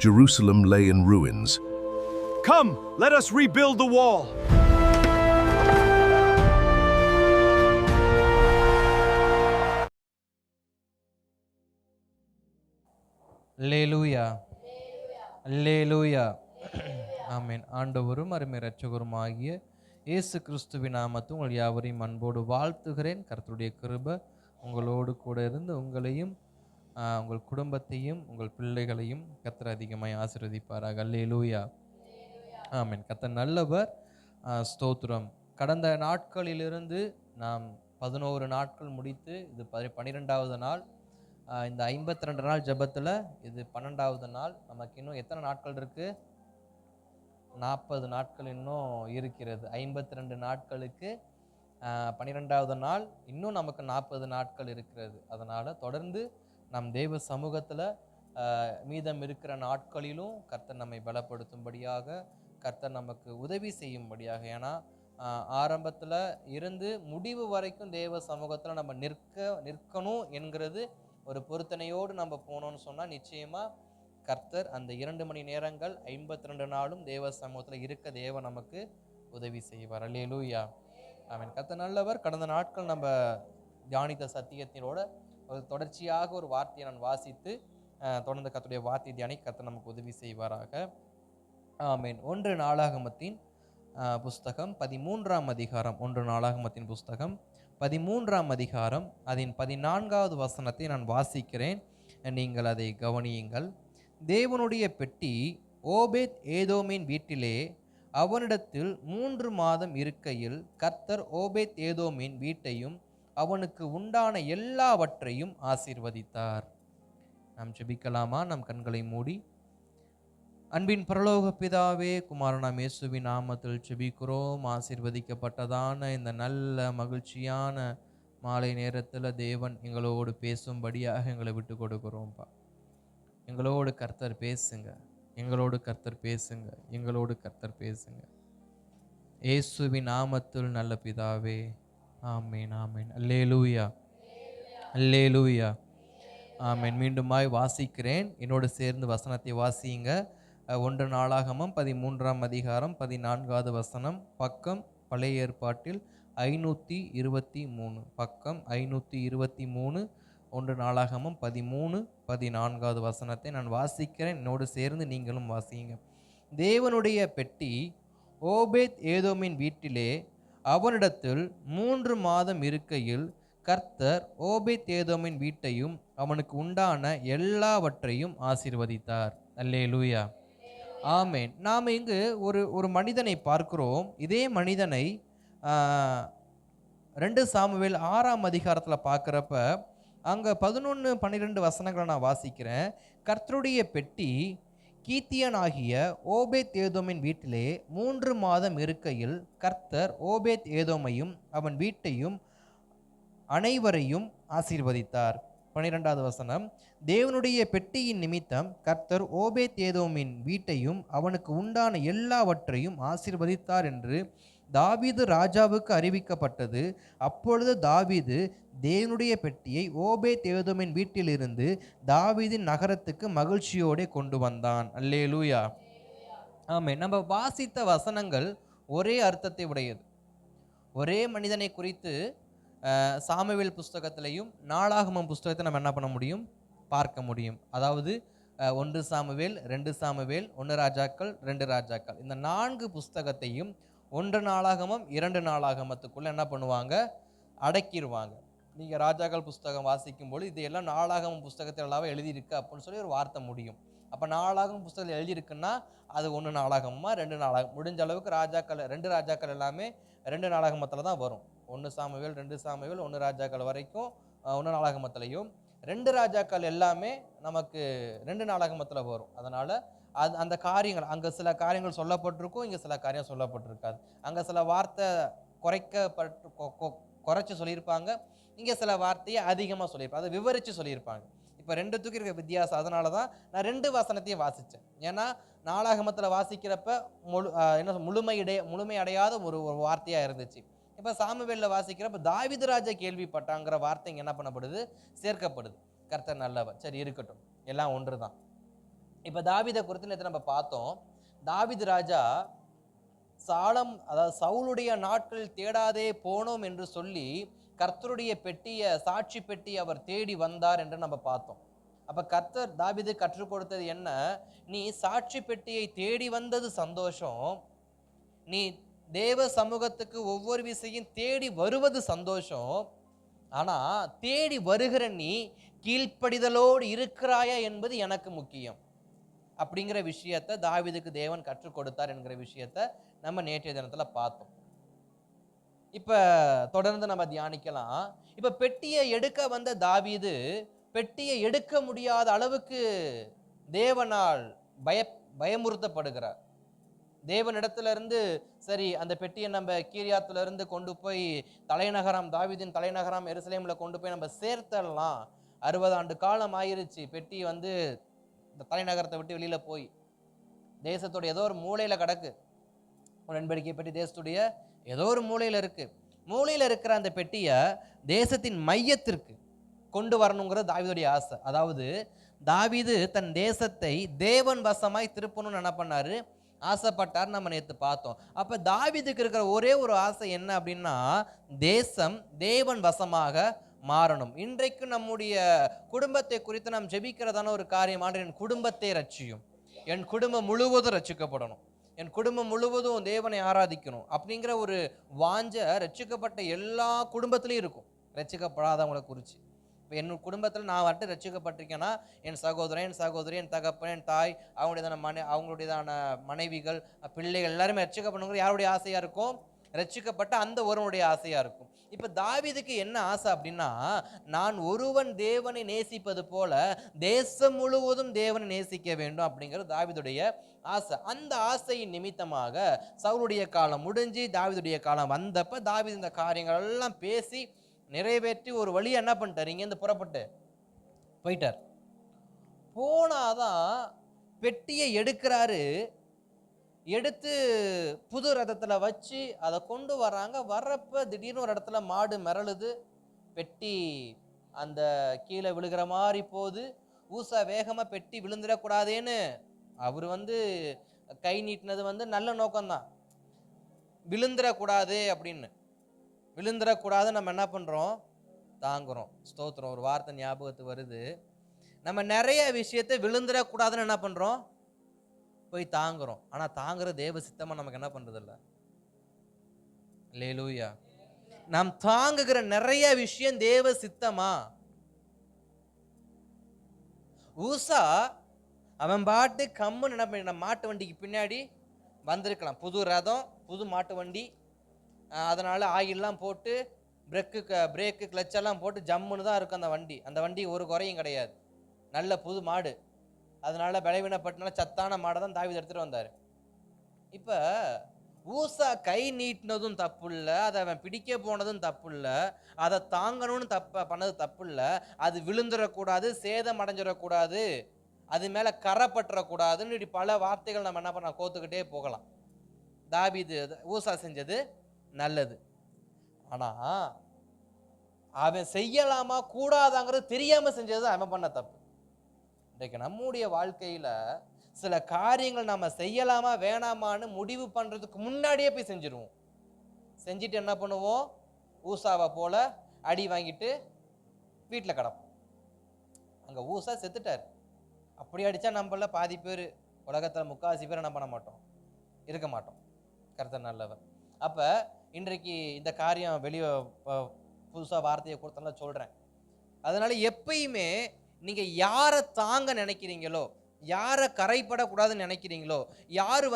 Jerusalem lay in ruins. Come, let us rebuild the wall. அல்லேலூயா, அல்லேலூயா. ஆமென். ஆண்டவரும் அருமை இரட்சகருமாகிய இயேசு கிறிஸ்துவின் நாமத்தில் உங்கள் யாவரையும் அன்போடு வாழ்த்துகிறேன். கர்த்தருடைய கிருபை உங்களோடு கூட இருந்து உங்களையும் உங்கள் குடும்பத்தையும் உங்கள் பிள்ளைகளையும் கர்த்தர் அதிகமாய் ஆசீர்வதிப்பாராக. அல்லேலூயா, ஆமென். கர்த்தர் நல்லவர். ஸ்தோத்திரம். கடந்த நாட்களிலிருந்து நாம் 11 நாட்கள் முடித்து இது 12வது நாள். இந்த 52 நாள் ஜெபத்தில் இது 12வது நாள். நமக்கு இன்னும் எத்தனை நாட்கள் இருக்கு? 40 நாட்கள் இன்னும் இருக்கிறது. 52 நாட்களுக்கு 12வது நாள், இன்னும் நமக்கு 40 நாட்கள் இருக்கிறது. அதனால் தொடர்ந்து நம் தேவ சமூகத்தில் மீதம் இருக்கிற நாட்களிலும் கர்த்தர் நம்மை பலப்படுத்தும்படியாக, கர்த்தர் நமக்கு உதவி செய்யும்படியாக, ஏன்னா ஆரம்பத்தில் இருந்து முடிவு வரைக்கும் தேவ சமூகத்தில் நம்ம நிற்கணும் என்கிறது ஒரு பொருத்தனையோடு நம்ம போனோம்னு சொன்னால் நிச்சயமாக கர்த்தர் அந்த 2 மணி நேரங்கள் 52 நாளும் தேவ சமூகத்தில் இருக்க தேவ நமக்கு உதவி செய்வார். அல்லேலூயா, ஆமென். கர்த்தர் நல்லவர். கடந்த நாட்கள் நம்ம தியானித்த சத்தியத்தினோட ஒரு தொடர்ச்சியாக ஒரு வார்த்தையை நான் வாசித்து தொடர்ந்து கர்த்தருடைய வார்த்தை தியானிக்க கர்த்தர் நமக்கு உதவி செய்வாராக. ஆமென். 1 நாளாகமத்தின் புஸ்தகம் 13ஆம் அதிகாரம். 1 நாளாகமத்தின் புஸ்தகம் 13ஆம் அதிகாரம் அதன் 14வது வசனத்தை நான் வாசிக்கிறேன். நீங்கள் அதை கவனியுங்கள். தேவனுடைய பெட்டி ஓபேத் ஏதோமின் வீட்டிலே அவனிடத்தில் 3 மாதம் இருக்கையில் கர்த்தர் ஓபேத் ஏதோமின் வீட்டையும் அவனுக்கு உண்டான எல்லாவற்றையும் ஆசீர்வதித்தார். நாம் ஜெபிக்கலாமா? நம் கண்களை மூடி. அன்பின் பரலோக பிதாவே, குமாரனாம் இயேசுவின் நாமத்தில் ஜெபிக்கிறோம். ஆசீர்வதிக்கப்பட்டதான இந்த நல்ல மகிழ்ச்சியான மாலை நேரத்தில் தேவன் எங்களோடு பேசும்படியாக எங்களை விட்டு கொடுக்குறோம்ப்பா. எங்களோடு கர்த்தர் பேசுங்க, எங்களோடு கர்த்தர் பேசுங்க, எங்களோடு கர்த்தர் பேசுங்க. இயேசுவின் நாமத்தில் நல்ல பிதாவே, ஆமேன், ஆமேன். அல்லேலூயா, அல்லேலூயா, ஆமேன். மீண்டுமாய் வாசிக்கிறேன், என்னோடு சேர்ந்து வசனத்தை வாசியுங்க. 1 நாளாகமம் 13ஆம் அதிகாரம் 14வது வசனம். பக்கம் பழைய ஏற்பாட்டில் 523, பக்கம் 523. 1 நாளாகமம் 13 14வது வசனத்தை நான் வாசிக்கிறேன், என்னோடு சேர்ந்து நீங்களும் வாசியுங்க. தேவனுடைய பெட்டி ஓபேத் ஏதோமின் வீட்டிலே அவனிடத்தில் 3 மாதம் இருக்கையில் கர்த்தர் ஓபேத் ஏதோமின் வீட்டையும் அவனுக்கு உண்டான எல்லாவற்றையும் ஆசீர்வதித்தார். அல்லேலூயா, ஆமேன். நாம் இங்கு ஒரு மனிதனை பார்க்கிறோம். இதே மனிதனை 2 சாமுவேல் 6ஆம் அதிகாரத்தில் பார்க்குறப்ப அங்கே 11 12 வசனங்களை நான் வாசிக்கிறேன். கர்த்தருடைய பெட்டி கீத்தியனாகிய ஓபேத் ஏதோமின் வீட்டிலே 3 மாதம் இருக்கையில் கர்த்தர் ஓபேத் ஏதோமையும் அவன் வீட்டையும் அனைவரையும் ஆசீர்வதித்தார். 12வது வசனம். தேவனுடைய பெட்டியின் நிமித்தம் கர்த்தர் ஓபேத் ஏதோமின் வீட்டையும் அவனுக்கு உண்டான எல்லாவற்றையும் ஆசீர்வதித்தார் என்று தாவீது ராஜாவுக்கு அறிவிக்கப்பட்டது. அப்பொழுது தாவீது தேவனுடைய பெட்டியை ஓபேத் ஏதோமின் வீட்டிலிருந்து தாவீதின் நகரத்துக்கு மகிழ்ச்சியோடு கொண்டு வந்தான். அல்லேலூயா, ஆமென். நம்ம வாசித்த வசனங்கள் ஒரே அர்த்தத்தை உடையது. ஒரே மனிதனை குறித்து சாமுவேல் புஸ்தகத்திலையும் நாளாகமம் புஸ்தகத்தை நம்ம என்ன பண்ண முடியும்? பார்க்க முடியும். அதாவது 1 சாமுவேல், 2 சாமுவேல், 1 ராஜாக்கள், 2 ராஜாக்கள், இந்த 4 புஸ்தகத்தையும் 1 நாளாகமம் 2 நாளாகமத்துக்குள்ள என்ன பண்ணுவாங்க? அடக்கிடுவாங்க. நீங்கள் ராஜாக்கள் புஸ்தகம் வாசிக்கும்போது இது எல்லாம் நாளாகமம் புஸ்தகத்தில் எல்லாம் எழுதியிருக்கு அப்படின்னு சொல்லி ஒரு வார்த்தை முடியும். அப்போ நாளாகமம் புஸ்தகத்தில் எழுதியிருக்குன்னா அது 1 நாளாகமா 2 நாளாகம். முடிஞ்ச அளவுக்கு ராஜாக்கள் 2 ராஜாக்கள் எல்லாமே 2 நாளாகமத்தில் தான் வரும். 1 சாமுவேல், 2 சாமுவேல், 1 ராஜாக்கள் வரைக்கும் 1 நாளாகமத்திலையும், 2 ராஜாக்கள் எல்லாமே நமக்கு 2 நாளாகமத்தில் வரும். அதனால் அந்த காரியங்கள் அங்கே சில காரியங்கள் சொல்லப்பட்டிருக்கும், இங்கே சில காரியம் சொல்லப்பட்டிருக்காது. அங்கே சில வார்த்தை குறைச்சி சொல்லியிருப்பாங்க, இங்கே சில வார்த்தையை அதிகமாக சொல்லியிருப்பாங்க, அதை விவரித்து சொல்லியிருப்பாங்க. இப்போ 2த்துக்கு இருக்க வித்தியாசம். அதனால தான் நான் 2 வசனத்தையும் வாசித்தேன். ஏன்னா நாளாகமத்தில் வாசிக்கிறப்ப முழுமை அடையாத ஒரு வார்த்தையாக இருந்துச்சு. இப்போ சாமுவேலில் வாசிக்கிறப்ப தாவீது ராஜா கேள்விப்பட்டாங்கிற வார்த்தை என்ன பண்ணப்படுது? சேர்க்கப்படுது. கர்த்தர் நல்லவர். சரி இருக்கட்டும், எல்லாம் ஒன்று தான். இப்போ தாவீதை குறித்து நேற்று நம்ம பார்த்தோம். தாவீது ராஜா அதாவது சவுலுடைய நாட்களில் தேடாதே போனோம் என்று சொல்லி கர்த்தருடைய பெட்டிய சாட்சி பெட்டி அவர் தேடி வந்தார் என்று நம்ம பார்த்தோம். அப்ப கர்த்தர் தாவீது கற்றுக் கொடுத்தது என்ன? நீ சாட்சி பெட்டியை தேடி வந்தது சந்தோஷம், நீ தேவ சமூகத்துக்கு ஒவ்வொரு விஷயம் தேடி வருவது சந்தோஷம். ஆனா தேடி வருகிற நீ கீழ்ப்படிதலோடு இருக்கிறாயா என்பது எனக்கு முக்கியம் அப்படிங்கிற விஷயத்தை தாவீதுக்கு தேவன் கற்றுக் கொடுத்தார் என்கிற விஷயத்தை நம்ம நேற்றைய தினத்துல பார்த்தோம். இப்ப தொடர்ந்து நம்ம தியானிக்கலாம். இப்ப பெட்டியை எடுக்க வந்த தாவீது பெட்டியை எடுக்க முடியாத அளவுக்கு தேவனால் பயமுறுத்தப்படுகிறார். தேவனிடத்துல இருந்து சரி அந்த பெட்டியை நம்ம கீரியாத்துல இருந்து கொண்டு போய் தலைநகரம், தாவீதின் தலைநகரம் எருசலேம்ல கொண்டு போய் நம்ம சேர்த்தலாம். 60 ஆண்டு காலம் ஆயிருச்சு பெட்டி வந்து இந்த தலைநகரத்தை விட்டு வெளியில போய் தேசத்துடைய ஏதோ ஒரு மூலையில கிடக்கு. உடன்படிக்கை பெட்டி தேசத்துடைய ஏதோ ஒரு மூலையில இருக்கு. மூலையில இருக்கிற அந்த பெட்டியை தேசத்தின் மையத்திற்கு கொண்டு வரணுங்கிறது தாவீதுடைய ஆசை. அதாவது தாவீது தன் தேசத்தை தேவன் வசமாய் திருப்பணும்னு என்ன பண்ணாரு? ஆசைப்பட்டார். நம்ம நேற்று பார்த்தோம். அப்ப தாவீதுக்கு இருக்கிற ஒரே ஒரு ஆசை என்ன அப்படின்னா, தேசம் தேவன் வசமாக மாறணும். இன்றைக்கு நம்முடைய குடும்பத்தை குறித்து நாம் ஜெபிக்கிறதான ஒரு காரியமான என் குடும்பத்தை ரட்சியும், என் குடும்பம் முழுவதும் ரட்சிக்கப்படணும், என் குடும்பம் முழுவதும் தேவனை ஆராதிக்கணும் அப்படிங்கிற ஒரு வாஞ்ச ரட்சிக்கப்பட்ட எல்லா குடும்பத்திலையும் இருக்கும். ரட்சிக்கப்படாதவங்களை குறித்து இப்போ என் குடும்பத்தில் நான் வந்துட்டு ரட்சிக்கப்பட்டிருக்கேன்னா என் சகோதரன், என் சகோதரி, என் தகப்பன், என் தாய், அவங்களுடையதான மனைவிகள், பிள்ளைகள் எல்லாருமே ரட்சிக்கப்படணுங்கிற யாருடைய ஆசையாக இருக்கும்? ரட்சிக்கப்பட்ட அந்த ஒருவனுடைய ஆசையாக இருக்கும். இப்போ தாவீதுக்கு என்ன ஆசை அப்படின்னா, நான் ஒருவன் தேவனை நேசிப்பது போல தேசம் முழுவதும் தேவனை நேசிக்க வேண்டும் அப்படிங்கிறது தாவீதுடைய ஆசை. அந்த ஆசையின் நிமித்தமாக சவுலுடைய காலம் முடிஞ்சு தாவீதுடைய காலம் வந்தப்ப தாவீது இந்த காரியங்கள் எல்லாம் பேசி நிறைவேற்றி ஒரு வழி என்ன பண்ணிட்டார்? இங்கேருந்து புறப்பட்டு போயிட்டார். போனாதான் பெட்டியை எடுக்கிறாரு. எடுத்து புது ரதத்துல வச்சு அதை கொண்டு வராங்க. வர்றப்ப திடீர்னு ஒரு இடத்துல மாடு மிரளுது. பெட்டி அந்த கீழே விழுகிற மாதிரி போகுது. ஊசா வேகமா பெட்டி விழுந்துடக்கூடாதேன்னு அவர் கை நீட்டினது நல்ல நோக்கம்தான். விழுந்துடக்கூடாது அப்படின்னு, விழுந்துடக்கூடாது நம்ம என்ன பண்றோம்? தாங்குறோம். ஸ்தோத்திரம். ஒரு வார்த்தை ஞாபகத்துக்கு வருது. நம்ம நிறைய விஷயத்தை விழுந்துடக்கூடாதுன்னு என்ன பண்றோம்? போய் தாங்குறோம். ஆனா தாங்குற தேவ சித்தமா நமக்கு என்ன பண்றது இல்ல. அல்லேலூயா. நாம் தாங்குகிற நிறைய விஷயம் தேவ சித்தமா? ஊசா அவன் பாட்டு கம்முன்னு என்ன பண்ண, மாட்டு வண்டிக்கு பின்னாடி வந்திருக்கலாம். புது ரதம், புது மாட்டு வண்டி, அதனால ஆயில்லாம் போட்டு பிரேக்கு கிளச்செல்லாம் போட்டு ஜம்முன்னு தான் இருக்கும் அந்த வண்டி. அந்த வண்டி ஒரு குறையும் கிடையாது. நல்ல புது மாடு. அதனால பலவீனப்பட்டனால சத்தான மாடை தான் தாவீது எடுத்துட்டு வந்தாரு. இப்ப ஊசா கை நீட்டினதும் தப்பு இல்லை, அதை அவன் பிடிக்க போனதும் தப்பு இல்லை, அதை தாங்கணும்னு பண்ணது தப்பு இல்லை. அது விழுந்துடக்கூடாது, சேதம் அடைஞ்சிடக்கூடாது, அது மேல கரை பற்றக்கூடாதுன்னு இப்படி பல வார்த்தைகள் நம்ம என்ன பண்ண கோத்துக்கிட்டே போகலாம். தாவீது ஊசா செஞ்சது நல்லது. ஆனா அவன் செய்யலாமா கூடாதாங்கிறது தெரியாம செஞ்சது அவன் பண்ண தப்பு. இன்றைக்கு நம்முடைய வாழ்க்கையில சில காரியங்கள் நம்ம செய்யலாமா வேணாமான்னு முடிவு பண்றதுக்கு முன்னாடியே போய் செஞ்சிருவோம். செஞ்சுட்டு என்ன பண்ணுவோம்? ஊசாவை போல அடி வாங்கிட்டு வீட்டில் கிடப்போம். அங்க ஊசா செத்துட்டார். அப்படி அடிச்சா நம்மள பாதி பேர், உலகத்துல 3/4 பேர் என்ன பண்ண மாட்டோம்? இருக்க மாட்டோம். கர்த்தர் நல்லவர். அப்ப இன்றைக்கு இந்த காரியம் வெளியே புதுசா வார்த்தையை கொடுத்தனால சொல்றேன். அதனால எப்பயுமே நீங்க யாரை தாங்க நினைக்கிறீங்களோ, யாரை கரைப்படக்கூடாதுன்னு நினைக்கிறீங்களோ, யாரு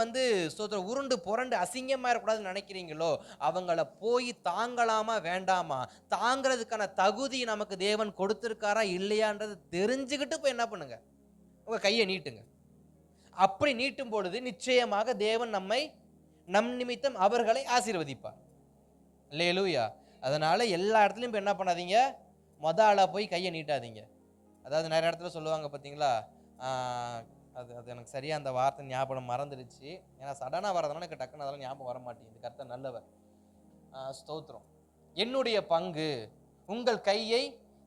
உருண்டு புரண்டு அசிங்கமா இருக்கக்கூடாதுன்னு நினைக்கிறீங்களோ, அவங்கள போய் தாங்கலாமா வேண்டாமா, தாங்கிறதுக்கான தகுதி நமக்கு தேவன் கொடுத்திருக்காரா இல்லையான்றது தெரிஞ்சுக்கிட்டு போய் என்ன பண்ணுங்க? உங்க கையை நீட்டுங்க. அப்படி நீட்டும் பொழுது நிச்சயமாக தேவன் நம் நிமித்தம் அவர்களை ஆசீர்வதிப்பார். அல்லேலூயா. அதனால எல்லா இடத்துலையும் இப்போ என்ன பண்ணாதீங்க? ஆளா போய் கையை நீட்டாதீங்க. அதாவது நிறைய இடத்துல சொல்லுவாங்க பார்த்தீங்களா, அது எனக்கு சரியா அந்த வார்த்தை ஞாபகம் மறந்துடுச்சு. ஏன்னா சடனாக வரதுனால எனக்கு டக்குன்னு அதெல்லாம் ஞாபகம் வர மாட்டேங்குது. கர்த்தர் நல்லவர். ஸ்தோத்திரம். என்னுடைய பங்கு உங்கள் கையை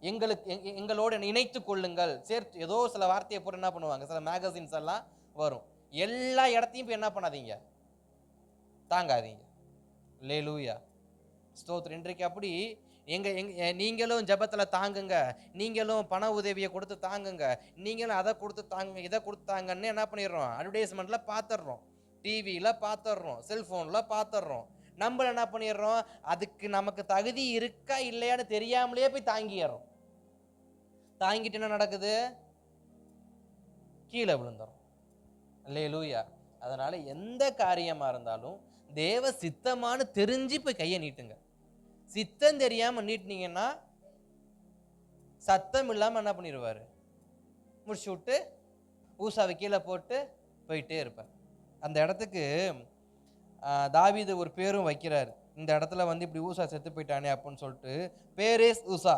எங்களோடு இணைத்து கொள்ளுங்கள், சேர்த்து ஏதோ சில வார்த்தையை போட்டு என்ன பண்ணுவாங்க, சில மேகசின்ஸ் எல்லாம் வரும். எல்லா இடத்தையும் போய் என்ன பண்ணாதீங்க, தாங்காதீங்க. அல்லேலூயா, ஸ்தோத்திரம். இன்றைக்கு அப்படி நீங்களும் ஜெபத்துல தாங்குங்க, நீங்களும் பண உதவியை கொடுத்து தாங்குங்க, நீங்களும் அதை கொடுத்து தாங்க, இதை கொடுத்து தாங்கன்னு என்ன பண்ணிடுறோம், அட்வர்டைஸ்மெண்ட்ல பார்த்துடுறோம், டிவியில பார்த்துடுறோம், செல்போன்ல பார்த்துடுறோம். நம்ம என்ன பண்ணிடுறோம், அதுக்கு நமக்கு தகுதி இருக்கா இல்லையான்னு தெரியாமலேயே போய் தாங்கிடுறோம். தாங்கிட்டு என்ன நடக்குது, கீழே விழுந்துடும். அல்லேலூயா. அதனால எந்த காரியமா இருந்தாலும் தேவ சித்தமானு தெரிஞ்சு போய் கையை நீட்டுங்க. சித்தம் தெரியாம நீட்டினீங்கன்னா சத்தம் இல்லாம என்ன பண்ணிடுவாரு, முடிச்சு விட்டு ஊசாவை கீழே போட்டு போயிட்டே இருப்பார். அந்த இடத்துக்கு தாவீது ஒரு பேரும் வைக்கிறார். இந்த இடத்துல வந்து இப்படி ஊசா செத்து போயிட்டானே அப்படின்னு சொல்லிட்டு பேரேஸ் உசா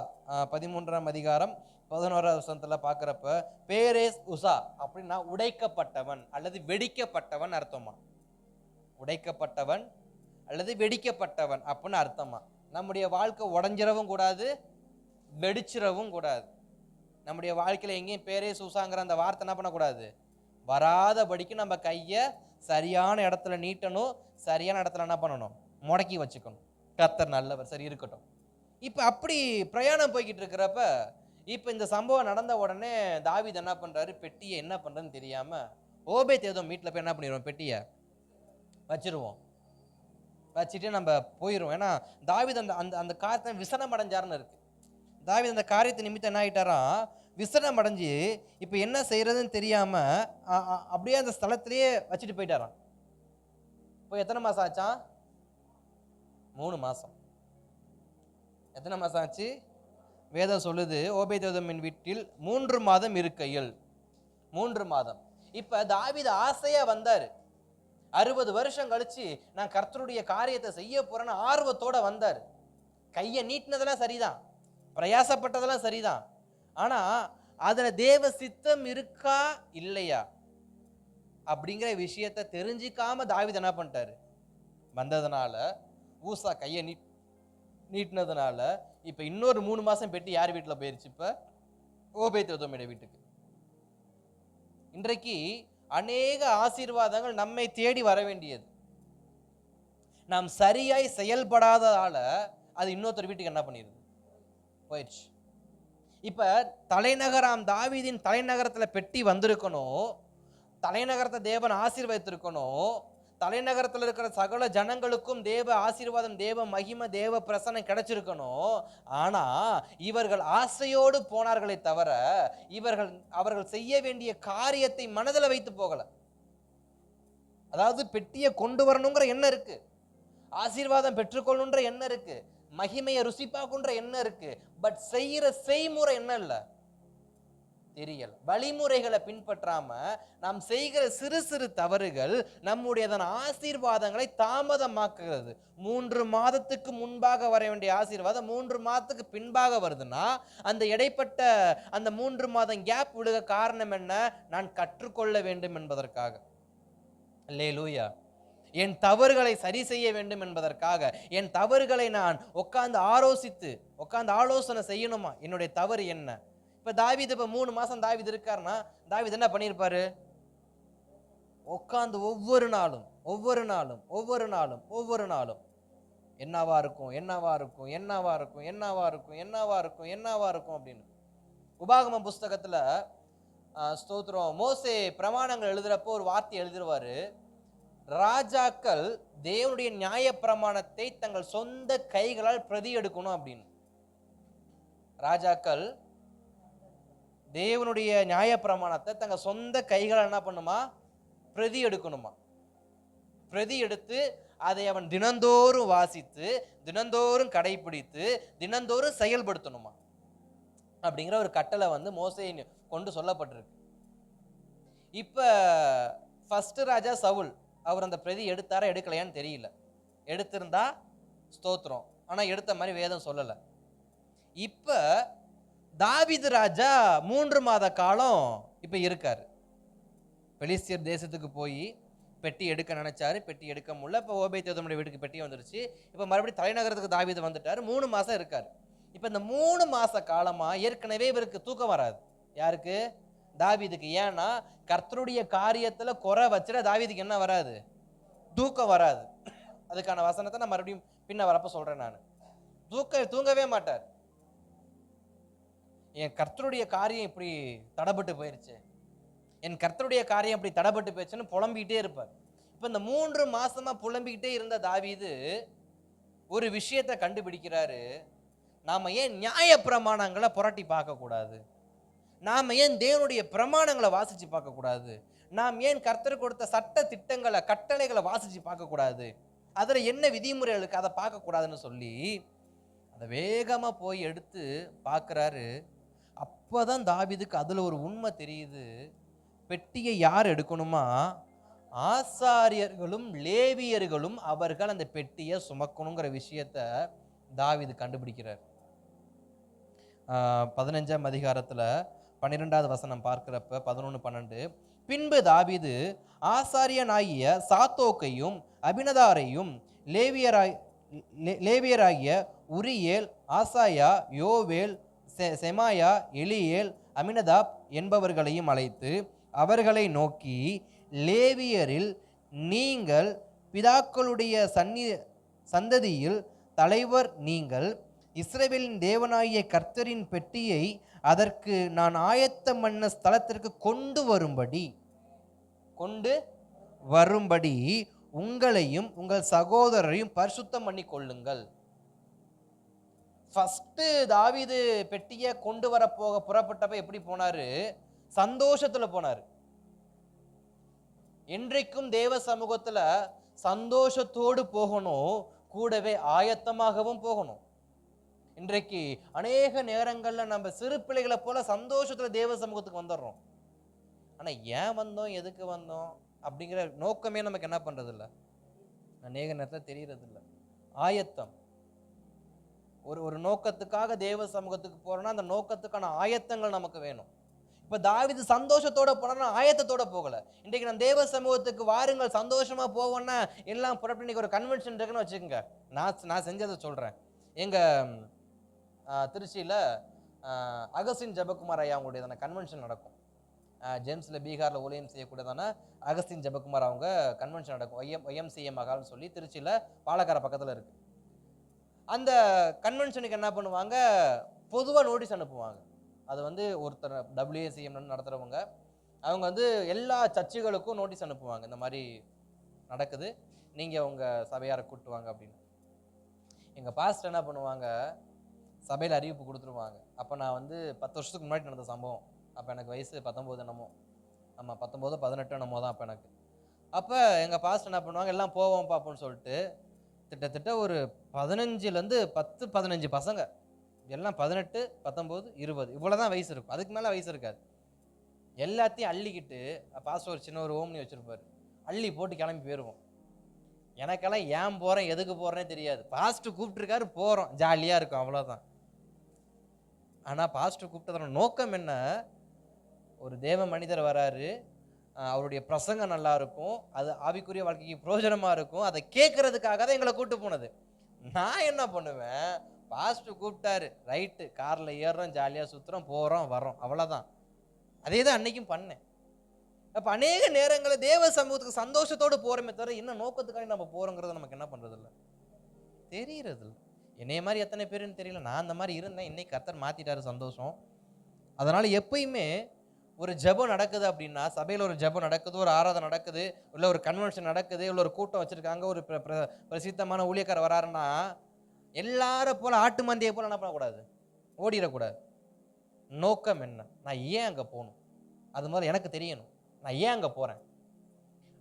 13ஆம் அதிகாரம் 11வது வசனத்துல பார்க்குறப்ப பேரேஸ் உசா அப்படின்னா உடைக்கப்பட்டவன் அல்லது வெடிக்கப்பட்டவன் அர்த்தமா. உடைக்கப்பட்டவன் அல்லது வெடிக்கப்பட்டவன் அப்படின்னு அர்த்தமா. நம்முடைய வாழ்க்கை உடஞ்சிடவும் கூடாது, வெடிச்சிடவும் கூடாது. நம்முடைய வாழ்க்கையில் எங்கேயும் பேரேஸ் உசாங்கிற அந்த வார்த்தை என்ன பண்ணக்கூடாது, வராதபடிக்கு நம்ம கையை சரியான இடத்துல நீட்டணும், சரியான இடத்துல என்ன பண்ணணும், முடக்கி வச்சுக்கணும். கர்த்தர் நல்லவர், சரி இருக்கட்டும். இப்போ அப்படி பிரயாணம் போய்கிட்டு இருக்கிறப்ப இப்போ இந்த சம்பவம் நடந்த உடனே தாவீது என்ன பண்றாரு, பெட்டியை என்ன பண்றதுன்னு தெரியாம ஓபேத் ஏதோம் வீட்டில் போய் என்ன பண்ணிடுவோம், பெட்டியை வச்சிருவோம், வச்சுட்டு நம்ம போயிடுவோம். ஏன்னா தாவீது அந்த அந்த அந்த காரியத்தை விசனம் அடைஞ்சாருன்னு இருக்கு. தாவீது அந்த காரியத்தை நிமித்தம் என்ன ஆகிட்டாரா, விசனம் அடைஞ்சு இப்போ என்ன செய்யறதுன்னு தெரியாம அப்படியே அந்த ஸ்தலத்திலேயே வச்சுட்டு போயிட்டாராம். இப்போ எத்தனை மாசம் ஆச்சான், 3 மாசம். எத்தனை மாசம் ஆச்சு, வேதம் சொல்லுது ஓபேதேதோமின் வீட்டில் 3 மாதம் இருக்கையில், 3 மாதம். இப்ப தாவீது ஆசையா வந்தாரு, 60 வருஷம் கழிச்சு நான் கர்த்தருடைய காரியத்தை செய்ய போறேன்னு ஆர்வத்தோட வந்தார். கையை நீட்டினதெல்லாம் சரிதான், பிரயாசப்பட்டதெல்லாம் சரிதான். ஆனா அதுல தேவ சித்தம் இருக்கா இல்லையா அப்படிங்கிற விஷயத்தை தெரிஞ்சிக்காம தாவீது என்ன பண்ணிட்டாரு, வந்ததுனால ஊசா கையை நீட்டினதுனால இப்ப இன்னொரு 3 மாசம் பெட்டி யார் வீட்டுல போயிருச்சு, இப்ப ஓபேதேதோமுடைய வீட்டுக்கு. இன்றைக்கு அநேக ஆசீர்வாதங்கள் நம்மை தேடி வர வேண்டியது, நாம் சரியாய் செயல்படாததால அது இன்னொருத்தர் வீட்டுக்கு என்ன பண்ணிடுது, போயிடுச்சு. இப்ப தலைநகராம் தாவீதின் தலைநகரத்துல பெட்டி வந்திருக்கணும், தலைநகரத்தை தேவன் ஆசீர்வதித்திருக்கணும், தலைநகரத்தில் இருக்கிற சகல ஜனங்களுக்கும் தேவ ஆசீர்வாதம், தேவ மகிமை, தேவ பிரசன்னம் கிடைச்சிருக்கணும். ஆனா இவர்கள் ஆசையோடு போனார்களே தவிர அவர்கள் செய்ய வேண்டிய காரியத்தை மனதில் வைத்து போகல. அதாவது பெட்டியை கொண்டு வரணுங்கிற எண்ணம் இருக்கு, ஆசீர்வாதம் பெற்றுக்கொள்ளணுன்ற எண்ணம் இருக்கு, மகிமையை ருசிப்பாக்குன்ற எண்ணம் இருக்கு. பட் செய்யற செய்முறை என்ன இல்லை, தெரியல. வழிமுறைகளை பின்பற்றாம நாம் செய்கிற சிறு சிறு தவறுகள் நம்முடைய ஆசீர்வாதங்களை தாமதமாக்குகிறது. 3 மாதத்துக்கு முன்பாக வர வேண்டிய ஆசீர்வாதம் 3 மாதத்துக்கு பின்பாக வருதுன்னா அந்த இடைப்பட்ட அந்த 3 மாதம் கேப் விழுக காரணம் என்ன, நான் கற்றுக்கொள்ள வேண்டும் என்பதற்காக. அல்லேலூயா. என் தவறுகளை சரி செய்ய வேண்டும் என்பதற்காக, என் தவறுகளை நான் உட்கார்ந்து ஆலோசனை செய்யணுமா, என்னுடைய தவறு என்ன. இப்ப தாவீது இப்ப 3 மாசம் தாவீது இருக்காருன்னா தாவீது என்ன பண்ணிருப்பாரு, உட்கார்ந்து ஒவ்வொரு நாளும் என்னவா இருக்கும் அப்படின்னு. உபாகம புஸ்தகத்துல ஸ்தோத்திரம், மோசே பிரமாணங்கள் எழுதுறப்போ ஒரு வார்த்தை எழுதிருவாரு, ராஜாக்கள் தேவனுடைய நியாய பிரமாணத்தை தங்கள் சொந்த கைகளால் பிரதி எடுக்கணும் அப்படின்னு. ராஜாக்கள் தேவனுடைய நியாய பிரமாணத்தை தங்கள் சொந்த கைகளால் என்ன பண்ணுமா, பிரதி எடுக்கணுமா. பிரதி எடுத்து அதை அவன் தினந்தோறும் வாசித்து, தினந்தோறும் கடைபிடித்து, தினந்தோறும் செயல்படுத்தணுமா அப்படிங்கிற ஒரு கட்டளை வந்து மோசே கொண்டு சொல்லப்பட்டிருக்கு. இப்ப ஃபர்ஸ்ட் ராஜா சவுல், அவர் அந்த பிரதி எடுத்தாரா எடுக்கலையான்னு தெரியல. எடுத்திருந்தா ஸ்தோத்திரம், ஆனா எடுத்த மாதிரி வேதம் சொல்லல. இப்ப தாவீது ராஜா 3 மாத காலம் இப்ப இருக்காரு. பெலிஸ்தியர் தேசத்துக்கு போய் பெட்டி எடுக்க நினைச்சாரு, பெட்டி எடுக்க முடியல. இப்ப ஓபேதேதோமுடைய வீட்டுக்கு பெட்டி வந்துருச்சு. இப்ப மறுபடியும் தலைநகரத்துக்கு தாவீது வந்துட்டாரு, 3 மாசம் இருக்காரு. இப்போ இந்த 3 மாச காலமா ஏற்கனவே இவருக்கு தூக்கம் வராது. யாருக்கு? தாவீதுக்கு. ஏன்னா கர்த்தருடைய காரியத்துல குறை வச்சிட தாவீதுக்கு என்ன வராது? தூக்கம் வராது. அதுக்கான வசனத்தை நான் மறுபடியும் பின்ன வரப்ப சொல்றேன். நான் தூங்கவே மாட்டார். என் கர்த்தருடைய காரியம் இப்படி தடப்பட்டு போயிருச்சு, என் கர்த்தருடைய காரியம் இப்படி தடப்பட்டு போயிடுச்சுன்னு புலம்பிக்கிட்டே இருப்பார். இப்ப இந்த 3 மாசமா புலம்பிக்கிட்டே இருந்த தாவீது ஒரு விஷயத்தை கண்டுபிடிக்கிறாரு. நாம ஏன் நியாய பிரமாணங்களை புரட்டி பார்க்க கூடாது? நாம ஏன் தேவனுடைய பிரமாணங்களை வாசிச்சு பார்க்க கூடாது? நாம் ஏன் கர்த்தர் கொடுத்த சட்ட திட்டங்களை, கட்டளைகளை வாசிச்சு பார்க்க கூடாது? அதுல என்ன விதிமுறைகளுக்கு அதை பார்க்க கூடாதுன்னு சொல்லி அதை வேகமா போய் எடுத்து பார்க்கிறாரு. அப்பதான் தாவீதுக்கு அதுல ஒரு உண்மை தெரியுது. பெட்டியை யார் எடுக்கணுமா? ஆசாரியர்களும் லேவியர்களும் அவர்கள் அந்த பெட்டியை சுமக்கணுங்கிற விஷயத்த தாவீது கண்டுபிடிக்கிறார். 15ஆம் அதிகாரத்துல 12வது வசனம் பார்க்கிறப்ப 11-12, பின்பு தாவீது ஆசாரியனாகிய சாத்தோக்கையும் அபினதாரையும் லேவியராகிய உரியேல், ஆசாயா, யோவேல், செமாயா, எலியேல், அமினதாப் என்பவர்களையும் அழைத்து அவர்களை நோக்கி, லேவியரில் நீங்கள் பிதாக்களுடைய சந்ததியில் தலைவர் நீங்கள். இஸ்ரவேலின் தேவனாகிய கர்த்தரின் பெட்டியை அதற்கு நான் ஆயத்தம் பண்ண ஸ்தலத்திற்கு கொண்டு வரும்படி உங்களையும் உங்கள் சகோதரரையும் பரிசுத்தம் பண்ணி கொள்ளுங்கள். ஃபர்ஸ்ட் தாவீது பெட்டியை கொண்டு வர புறப்பட்டப்ப எப்படி போனாரு? சந்தோஷத்துல போனாரு. என்றைக்கும் தேவ சமூகத்துல சந்தோஷத்தோடு போகணும், கூடவே ஆயத்தமாகவும் போகணும். இன்றைக்கு அநேக நேரங்கள்ல நம்ம சிறு பிள்ளைகளை போல சந்தோஷத்துல தேவ சமூகத்துக்கு வந்துடுறோம். ஆனா ஏன் வந்தோம், எதுக்கு வந்தோம் அப்படிங்கிற நோக்கமே நமக்கு என்ன பண்றது இல்லை, அநேக நேரத்துல தெரியறது இல்லை. ஆயத்தம், ஒரு நோக்கத்துக்காக தேவ சமூகத்துக்கு போறோம்னா அந்த நோக்கத்துக்கான ஆயத்தங்கள் நமக்கு வேணும். இப்ப தாவீது சந்தோஷத்தோட போனா ஆயத்தத்தோட போகல. இன்றைக்கு நான் தேவ சமூகத்துக்கு வாருங்கள் சந்தோஷமா போவோம்னா எல்லாம் புறப்பட்டு இன்னைக்கு ஒரு கன்வென்ஷன் இருக்குன்னு வச்சுக்கோங்க. நான் செஞ்சதை சொல்றேன். எங்க திருச்சியில அகஸ்டின் ஜெபக்குமார் ஐயா அவங்களுடையதான கன்வென்ஷன் நடக்கும். ஜேம்ஸ்ல பீகார்ல ஊழியம் செய்யக்கூடியதான அகஸ்டின் ஜெபக்குமார் அவங்க கன்வென்ஷன் நடக்கும். YMCA மகால்னு சொல்லி திருச்சியில பாலக்கார பக்கத்துல இருக்கு. அந்த கன்வென்ஷனுக்கு என்ன பண்ணுவாங்க, பொதுவாக நோட்டீஸ் அனுப்புவாங்க. அது ஒருத்தர் WACM நடத்துகிறவங்க அவங்க எல்லா சர்ச்சுகளுக்கும் நோட்டீஸ் அனுப்புவாங்க. இந்த மாதிரி நடக்குது, நீங்கள் உங்கள் சபையாரை கூட்டுவாங்க அப்படின்னு. எங்கள் பாஸ்டர் என்ன பண்ணுவாங்க, சபையில் அறிவிப்பு கொடுத்துருவாங்க. அப்போ நான் 10 வருஷத்துக்கு முன்னாடி நடந்த சம்பவம். அப்போ எனக்கு வயசு 19 என்னமோ, ஆமாம் 19-18 என்னமோ தான் அப்போ எனக்கு. அப்போ எங்கள் பாஸ்டர் என்ன பண்ணுவாங்க, எல்லாம் போவோம் பார்ப்போம்னு சொல்லிட்டு கிட்டத்தட்ட ஒரு 15 பசங்க, எல்லாம் 18, 19, 20 இவ்வளோதான் வயசு இருக்கும், அதுக்கு மேலே வயசு இருக்காது. எல்லாத்தையும் அள்ளிக்கிட்டு பாஸ்டர் ஒரு சின்ன ஒரு ஓம்னி வச்சுருப்பார், அள்ளி போட்டு கிளம்பி போயிடுவோம். எனக்கெல்லாம் ஏன் போகிறேன் எதுக்கு போகிறேனே தெரியாது. பாஸ்டர் கூப்பிட்டுருக்காரு, போகிறோம், ஜாலியாக இருக்கும், அவ்வளோதான். ஆனால் பாஸ்டர் கூப்பிட்டதோட நோக்கம் என்ன, ஒரு தேவ மனிதர் வராரு, அவருடைய பிரசங்கம் நல்லா இருக்கும், அது ஆவிக்குரிய வாழ்க்கைக்கு பிரயோஜனமாக இருக்கும், அதை கேட்கறதுக்காக தான் எங்களை கூப்பிட்டு போனது. நான் என்ன பண்ணுவேன், பாஸ்டர் கூப்பிட்டாரு, ரைட்டு, காரில் ஏறுறோம், ஜாலியாக சுற்றுறோம், போகிறோம், வரோம், அவ்வளோதான். அதே தான் அன்னைக்கும் பண்ணேன். அப்போ அநேக நேரங்களில் தேவ சமூகத்துக்கு சந்தோஷத்தோடு போகிறோமே தவிர என்ன நோக்கத்துக்காக நம்ம போகிறோங்கிறத நமக்கு என்ன பண்ணுறதில்ல, தெரியறதில்ல. என்னைய மாதிரி எத்தனை பேருன்னு தெரியல, நான் அந்த மாதிரி இருந்தேன், இன்னைக்கு கர்த்தர் மாற்றிட்டாரு, சந்தோஷம். அதனால் எப்பயுமே ஒரு ஜெபம் நடக்குது அப்படின்னா, சபையில் ஒரு ஜெபம் நடக்குது, ஒரு ஆராதனை நடக்குது, இல்லை ஒரு கன்வென்ஷன் நடக்குது, இல்லை ஒரு கூட்டம் வச்சுருக்காங்க, ஒரு பிரசித்தமான ஊழியக்காரர் வராருன்னா எல்லாரும் போல் ஆட்டு மந்தையை போல் என்ன பண்ணக்கூடாது, ஓடிடக்கூடாது. நோக்கம் என்ன, நான் ஏன் அங்கே போகணும், அது மாதிரி எனக்கு தெரியணும், நான் ஏன் அங்கே போகிறேன்,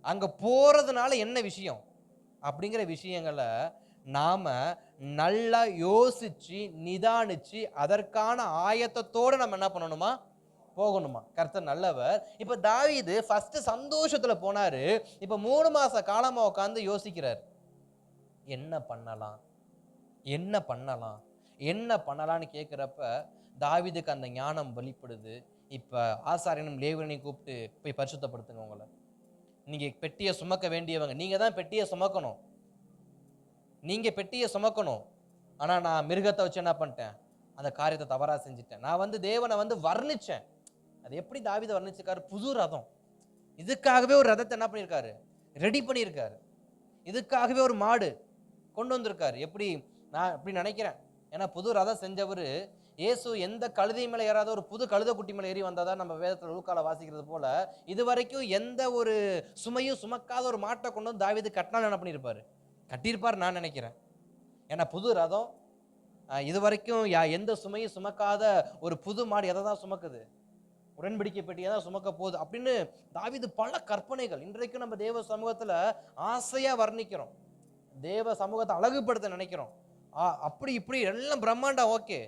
அங்கே போகிறதுனால என்ன விஷயம் அப்படிங்கிற விஷயங்களை நாம் நல்லா யோசித்து நிதானித்து அதற்கான ஆயத்தத்தோடு நம்ம என்ன பண்ணணுமா, போகணுமா. கர்த்தர் நல்லவர். இப்போ தாவீது ஃபர்ஸ்ட் சந்தோஷத்துல போனாரு, இப்போ 3 மாச காலமா உட்காந்து யோசிக்கிறார், என்ன பண்ணலாம் என்ன பண்ணலாம் என்ன பண்ணலான்னு கேட்குறப்ப தாவீதுக்கு அந்த ஞானம் வெளிப்படுது. இப்போ ஆசாரியனும் லேவியனையும் கூப்பிட்டு போய் பரிசுத்தப்படுத்துங்க, உங்களை, நீங்க பெட்டியை சுமக்க வேண்டியவங்க, நீங்க தான் பெட்டியை சுமக்கணும், நீங்க பெட்டியை சுமக்கணும். ஆனா நான் மிருகத்தை வச்சு என்ன பண்ணிட்டேன், அந்த காரியத்தை தவறா செஞ்சுட்டேன். நான் தேவனை வர்ணிச்சேன். அது எப்படி தாவீது வர்ணிச்சிருக்காரு? புது ரதம். இதுக்காகவே ஒரு ரதத்தை என்ன பண்ணியிருக்காரு? ரெடி பண்ணியிருக்காரு. இதுக்காகவே ஒரு மாடு கொண்டு வந்திருக்காரு. நான் எப்படி நினைக்கிறேன், ஏன்னா புது ரதம் செஞ்சவர் இயேசு எந்த கழுதை மேல ஏறாத ஒரு புது கழுதை குட்டி மேல ஏறி வந்தாதான் நம்ம வேதத்துல லூக்கால வாசிக்கிறது போல, இது வரைக்கும் எந்த ஒரு சுமையும் சுமக்காத ஒரு மாட்டை கொண்டு வந்து தாவீது கட்டினாலும் என்ன பண்ணியிருப்பாரு? கட்டியிருப்பார் நான் நினைக்கிறேன். ஏன்னா புது ரதம், இது வரைக்கும் எந்த சுமையும் சுமக்காத ஒரு புது மாடு எதை தான் சுமக்குது? உடன்படிக்கை பெட்டியை தான் சுமக்க போகுது அப்படின்னு தாவீது பல கற்பனைகள். இன்றைக்கும் நம்ம தேவ சமூகத்துல ஆசையா வர்ணிக்கிறோம், தேவ சமூகத்தை அழகுபடுத்த நினைக்கிறோம். அப்படி இப்படி எல்லாம் பிரம்மாண்டம், ஓகே.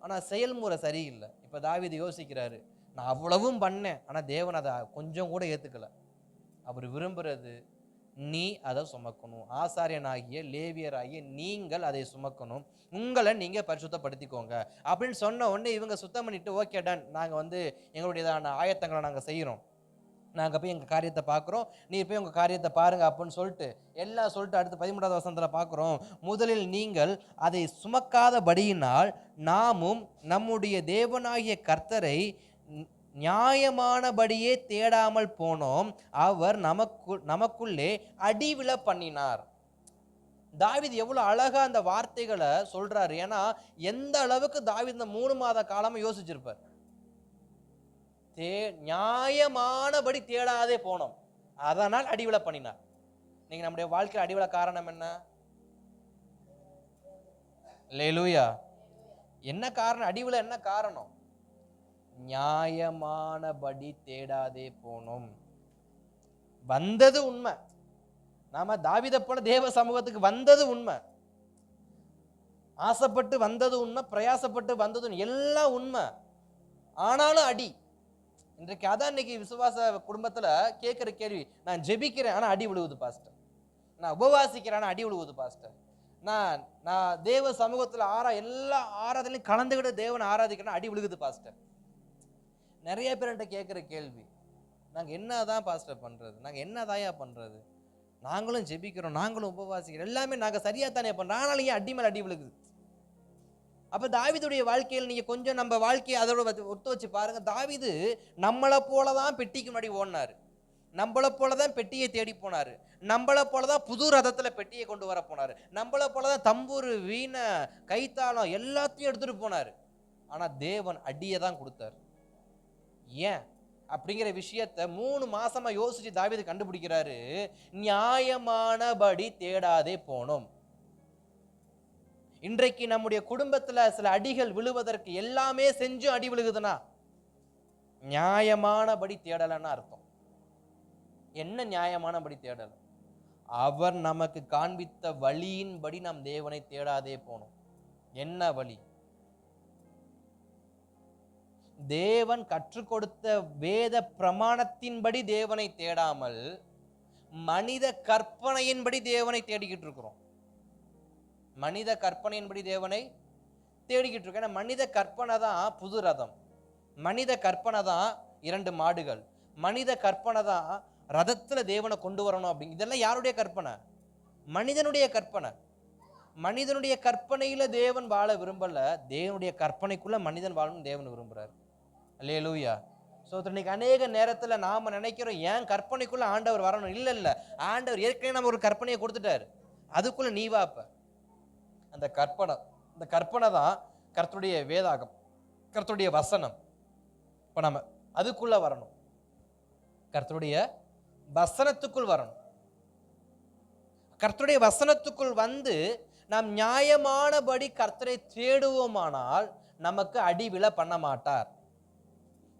ஆனா செயல்முறை சரியில்லை. இப்ப தாவீது யோசிக்கிறாரு, நான் அவ்வளவும் பண்ணேன், ஆனா தேவன் அதை கொஞ்சம் கூட ஏத்துக்கல. அவர் விரும்புறது நீ அதை சுமக்கணும், ஆசாரியனாகிய லேவியராகிய நீங்கள் அதை சுமக்கணும், உங்களை நீங்க பரிசுத்தப்படுத்திக்கோங்க அப்படின்னு சொன்ன உடனே இவங்க சுத்தம் பண்ணிட்டு, ஓகே டன், நாங்க எங்களுடையதான ஆயத்தங்களை நாங்க செய்யறோம், நாங்க போய் எங்க காரியத்தை பார்க்குறோம், நீ போய் உங்க காரியத்தை பாருங்க அப்படின்னு சொல்லிட்டு எல்லாம் சொல்லிட்டு அடுத்து 13வது வசனத்துல பார்க்குறோம், முதலில் நீங்கள் அதை சுமக்காதபடியினால் நாமும் நம்முடைய தேவனாகிய கர்த்தரை நியாயமானபடியே தேடாமல் போனோம், அவர் நமக்குள்ளே அடிவிழ பண்ணினார். தாவீது எவ்வளவு அழகா அந்த வார்த்தைகளை சொல்றாரு. ஏன்னா எந்த அளவுக்கு தாவீது இந்த 3 மாத காலமா யோசிச்சிருப்பார். நியாயமானபடி தேடாதே போனோம், அதனால் அடிவிழ பண்ணினார். நீங்க நம்முடைய வாழ்க்கையில் அடிவிழ காரணம் என்ன? அல்லேலூயா. என்ன காரணம்? அடிவிழ என்ன காரணம்? நியாயமானபடி தேடாதே போனோம். வந்தது உண்மை, நாம தாவீதை போல தேவ சமூகத்துக்கு வந்தது உண்மை, ஆசைப்பட்டு வந்தது உண்மை, பிரயாசப்பட்டு வந்தது எல்லாம் உண்மை. ஆனாலும் அடி. இன்றைக்கு அதான் இன்னைக்கு விசுவாச குடும்பத்துல கேட்கிற கேள்வி, நான் ஜெபிக்கிறேன் ஆனா அடி விழுவுது பாஸ்டர், நான் உபவாசிக்கிறேன் ஆனா அடி விழுவுது பாஸ்டர், நான் தேவ சமூகத்துல எல்லா ஆராதனையும் கலந்துகிட்டு தேவனை ஆராதிக்கிறேன் அடி விழுகுது பாஸ்டர். நிறைய பேர்கிட்ட கேட்கிற கேள்வி, நாங்க என்னதான் பாஸ்டர் பண்றது, நாங்க என்னதாயா பண்றது, நாங்களும் ஜெபிக்கிறோம், நாங்களும் உபவாசிக்கிறோம், எல்லாமே நாங்க சரியா தானே பண்றோம், ஆனாலும் ஏன் அடி மேல அடி விழுகுது? அப்ப தாவீதுடைய வாழ்க்கையில் நீங்க கொஞ்சம் நம்ம வாழ்க்கையை அதோட ஒத்து வச்சு பாருங்க. தாவீது நம்மளை போலதான் பெட்டிக்கு முன்னாடி ஓடினாரு, நம்மளை போலதான் பெட்டியை தேடி போனாரு, நம்மளை போலதான் புது ரதத்துல பெட்டியை கொண்டு வர போனாரு, நம்மளை போலதான் தம்பூரு வீண கைத்தாளம் எல்லாத்தையும் எடுத்துட்டு போனாரு. ஆனா தேவன் அடியை தான் கொடுத்தாரு. ஏன் அப்படிங்கிற விஷயத்த 3 மாசமா யோசிச்சு தாவீது கண்டுபிடிக்கிறாரு. நியாயமானபடி தேடாதே போனோம். இன்றைக்கு நம்முடைய குடும்பத்துல சில அடிகள் விழுவதற்கு எல்லாமே செஞ்சும் அடி விழுகுதுன்னா நியாயமானபடி தேடலன்னு அர்த்தம். என்ன நியாயமானபடி தேடல? அவர் நமக்கு காண்பித்த வழியின்படி நாம் தேவனை தேடாதே போனோம். என்ன வழி? தேவன் கற்றுக் கொடுத்த வேத பிரமாணத்தின்படி தேவனை தேடாமல் மனித கற்பனையின்படி தேவனை தேடிக்கிட்டு இருக்கிறோம். மனித கற்பனையின்படி தேவனை தேடிக்கிட்டு இருக்கோம். ஏன்னா மனித கற்பனை தான் புது ரதம், மனித கற்பனை தான் 2 மாடுகள், மனித கற்பனை தான் ரதத்துல தேவனை கொண்டு வரணும் அப்படிங்க. இதெல்லாம் யாருடைய கற்பனை? மனிதனுடைய கற்பனை. மனிதனுடைய கற்பனையில தேவன் வாழ விரும்பல, தேவனுடைய கற்பனைக்குள்ள மனிதன் வாழணும் தேவன் விரும்புறாரு. அல்லேலூயா. ஸோ இன்னைக்கு அநேக நேரத்துல நாம நினைக்கிறோம் ஏன் கற்பனைக்குள்ள ஆண்டவர் வரணும். இல்ல, ஆண்டவர் ஏற்கனவே நம்ம ஒரு கற்பனையை கொடுத்துட்டாரு, அதுக்குள்ள நீ வாப்ப. அந்த கற்பனை தான் கர்த்தருடைய வேதாகம், கர்த்தருடைய வசனம். இப்ப நம்ம அதுக்குள்ள வரணும், கர்த்தருடைய வசனத்துக்குள் வரணும். கர்த்தருடைய வசனத்துக்குள் வந்து நாம் நியாயமானபடி கர்த்தரை தேடுவோமானால் நமக்கு அடிவிழ பண்ண மாட்டார்.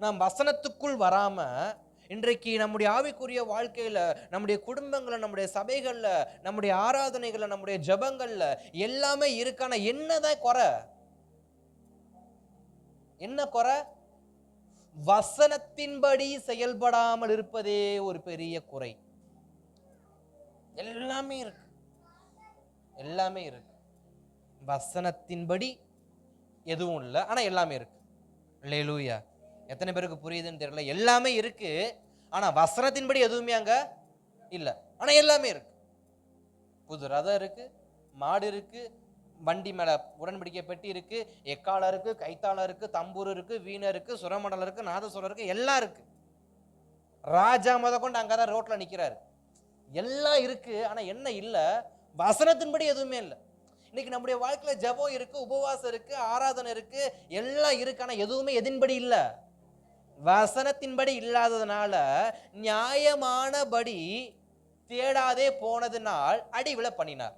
நாம் வசனத்துக்குள் வராம இன்றைக்கு நம்முடைய ஆவிக்குரிய வாழ்க்கையில, நம்முடைய குடும்பங்கள்ல, நம்முடைய சபைகள்ல, நம்முடைய ஆராதனைகள்ல, நம்முடைய ஜபங்கள்ல எல்லாமே இருக்கான என்னதான் குறை? என்ன குறை? வசனத்தின்படி செயல்படாமல் இருப்பதே ஒரு பெரிய குறை. எல்லாமே இருக்கு, எல்லாமே இருக்கு. வசனத்தின்படி எதுவும் இல்லை, ஆனா எல்லாமே இருக்கு. அல்லேலூயா. எத்தனை பேருக்கு புரியுதுன்னு தெரியல. எல்லாமே இருக்கு, ஆனா வசனத்தின்படி எதுவுமே அங்க இல்ல, ஆனா எல்லாமே இருக்கு. புது ரதம் இருக்கு, மாடு இருக்கு, வண்டி மேலே உடன்படிக்கை பெட்டி இருக்கு, எக்காலம் இருக்கு, கைத்தாளம் இருக்கு, தம்பூர் இருக்கு, வீணை இருக்கு, சுரமண்டலம் இருக்கு, நாதசுரம் இருக்கு, எல்லாம் இருக்கு. ராஜா முத கொண்டு அங்கதான் ரோட்ல நிக்கிறாரு. எல்லாம் இருக்கு, ஆனா என்ன இல்ல? வசனத்தின்படி எதுவுமே இல்லை. இன்னைக்கு நம்முடைய வாழ்க்கையில ஜெபம் இருக்கு, உபவாசம் இருக்கு, ஆராதனை இருக்கு, எல்லாம் இருக்கு, ஆனா எதுவுமே எதின்படி இல்ல, வசனத்தின்படி இல்லாததுனால நியாயமானபடி தேடாதே போனதுனால் அடிவில பண்ணினார்.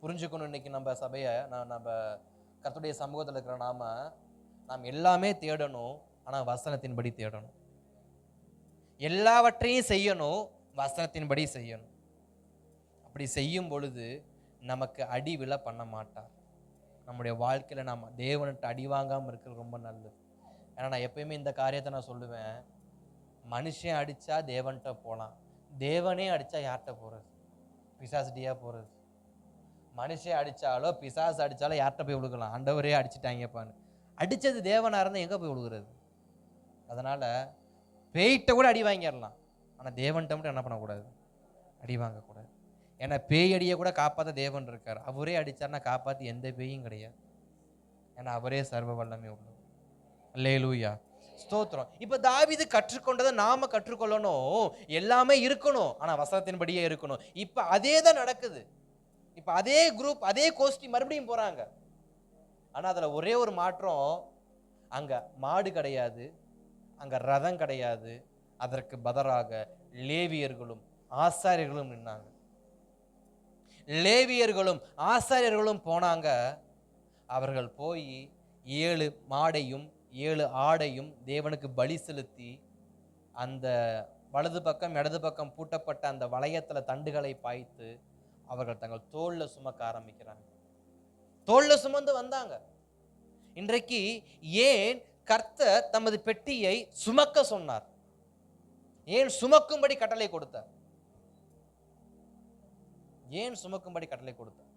புரிஞ்சுக்கணும். இன்னைக்கு நம்ம சபையை நம்ம கர்த்தருடைய சமூகத்தில் இருக்கிற நாம் எல்லாமே தேடணும், ஆனா வசனத்தின்படி தேடணும். எல்லாவற்றையும் செய்யணும், வசனத்தின்படி செய்யணும். அப்படி செய்யும் பொழுது நமக்கு அடிவில பண்ண மாட்டார். நம்முடைய வாழ்க்கையில நாம் தேவன்கிட்ட அடி வாங்காமல் இருக்கிறது ரொம்ப நல்லது. ஏன்னா நான் எப்பயுமே இந்த காரியத்தை நான் சொல்லுவேன், மனுஷன் அடிச்சா தேவன்கிட்ட போகலாம், தேவனே அடிச்சா யார்கிட்ட போறது? பிசாசுட்டியா போறது? மனுஷன் அடிச்சாலோ பிசாசு அடிச்சாலோ யார்கிட்ட போய் விழுகலாம்? ஆண்டவரே அடிச்சுட்டாங்கப்பான்னு. அடிச்சது தேவனா இருந்தால் எங்க போய் விழுகிறது? அதனால பேய்கிட்ட கூட அடி வாங்கிடலாம், ஆனா தேவன்கிட்ட மட்டும் என்ன பண்ணக்கூடாது? அடி வாங்கக்கூடாது. ஏன்னா பேய் அடியை கூட காப்பாற்ற தேவன் இருக்கார். அவரே அடிச்சார்னா காப்பாற்றி எந்த பேயும் கிடையாது. ஏன்னா அவரே சர்வ வல்லமை உள்ளவர். அல்லேலூயா, ஸ்தோத்திரம். இப்ப தாவீது கற்றுக்கொண்டதை நாம கற்றுக்கொள்ளணும். எல்லாமே இருக்கணும், ஆனா வசனத்தின்படியே இருக்கணும். இப்ப அதே தான் நடக்குது. இப்ப அதே குரூப், அதே கோஷ்டி மறுபடியும் போறாங்க. ஆனா அதுல ஒரே ஒரு மாற்றம், அங்க மாடு கிடையாது, அங்க ரதம் கிடையாது. அதற்கு பதிலாக லேவியர்களும் ஆசாரியர்களும் நின்னாங்க. லேவியர்களும் ஆசாரியர்களும் போனாங்க. அவர்கள் போய் 7 மாடையும் 7 ஆடையும் தேவனுக்கு பலி செலுத்தி, அந்த வலது பக்கம் இடது பக்கம் பூட்டப்பட்ட அந்த வளையத்துல தண்டுகளை பாய்த்து அவர்கள் தங்கள் தோல்ல சுமக்க ஆரம்பிக்கிறாங்க. தோல்ல சுமந்து வந்தாங்க. இன்றைக்கு ஏன் கர்த்தர் தமது பெட்டியை சுமக்க சொன்னார்? ஏன் சுமக்கும்படி கட்டளை கொடுத்தார்? ஏன் சுமக்கும்படி கட்டளை கொடுத்தார்?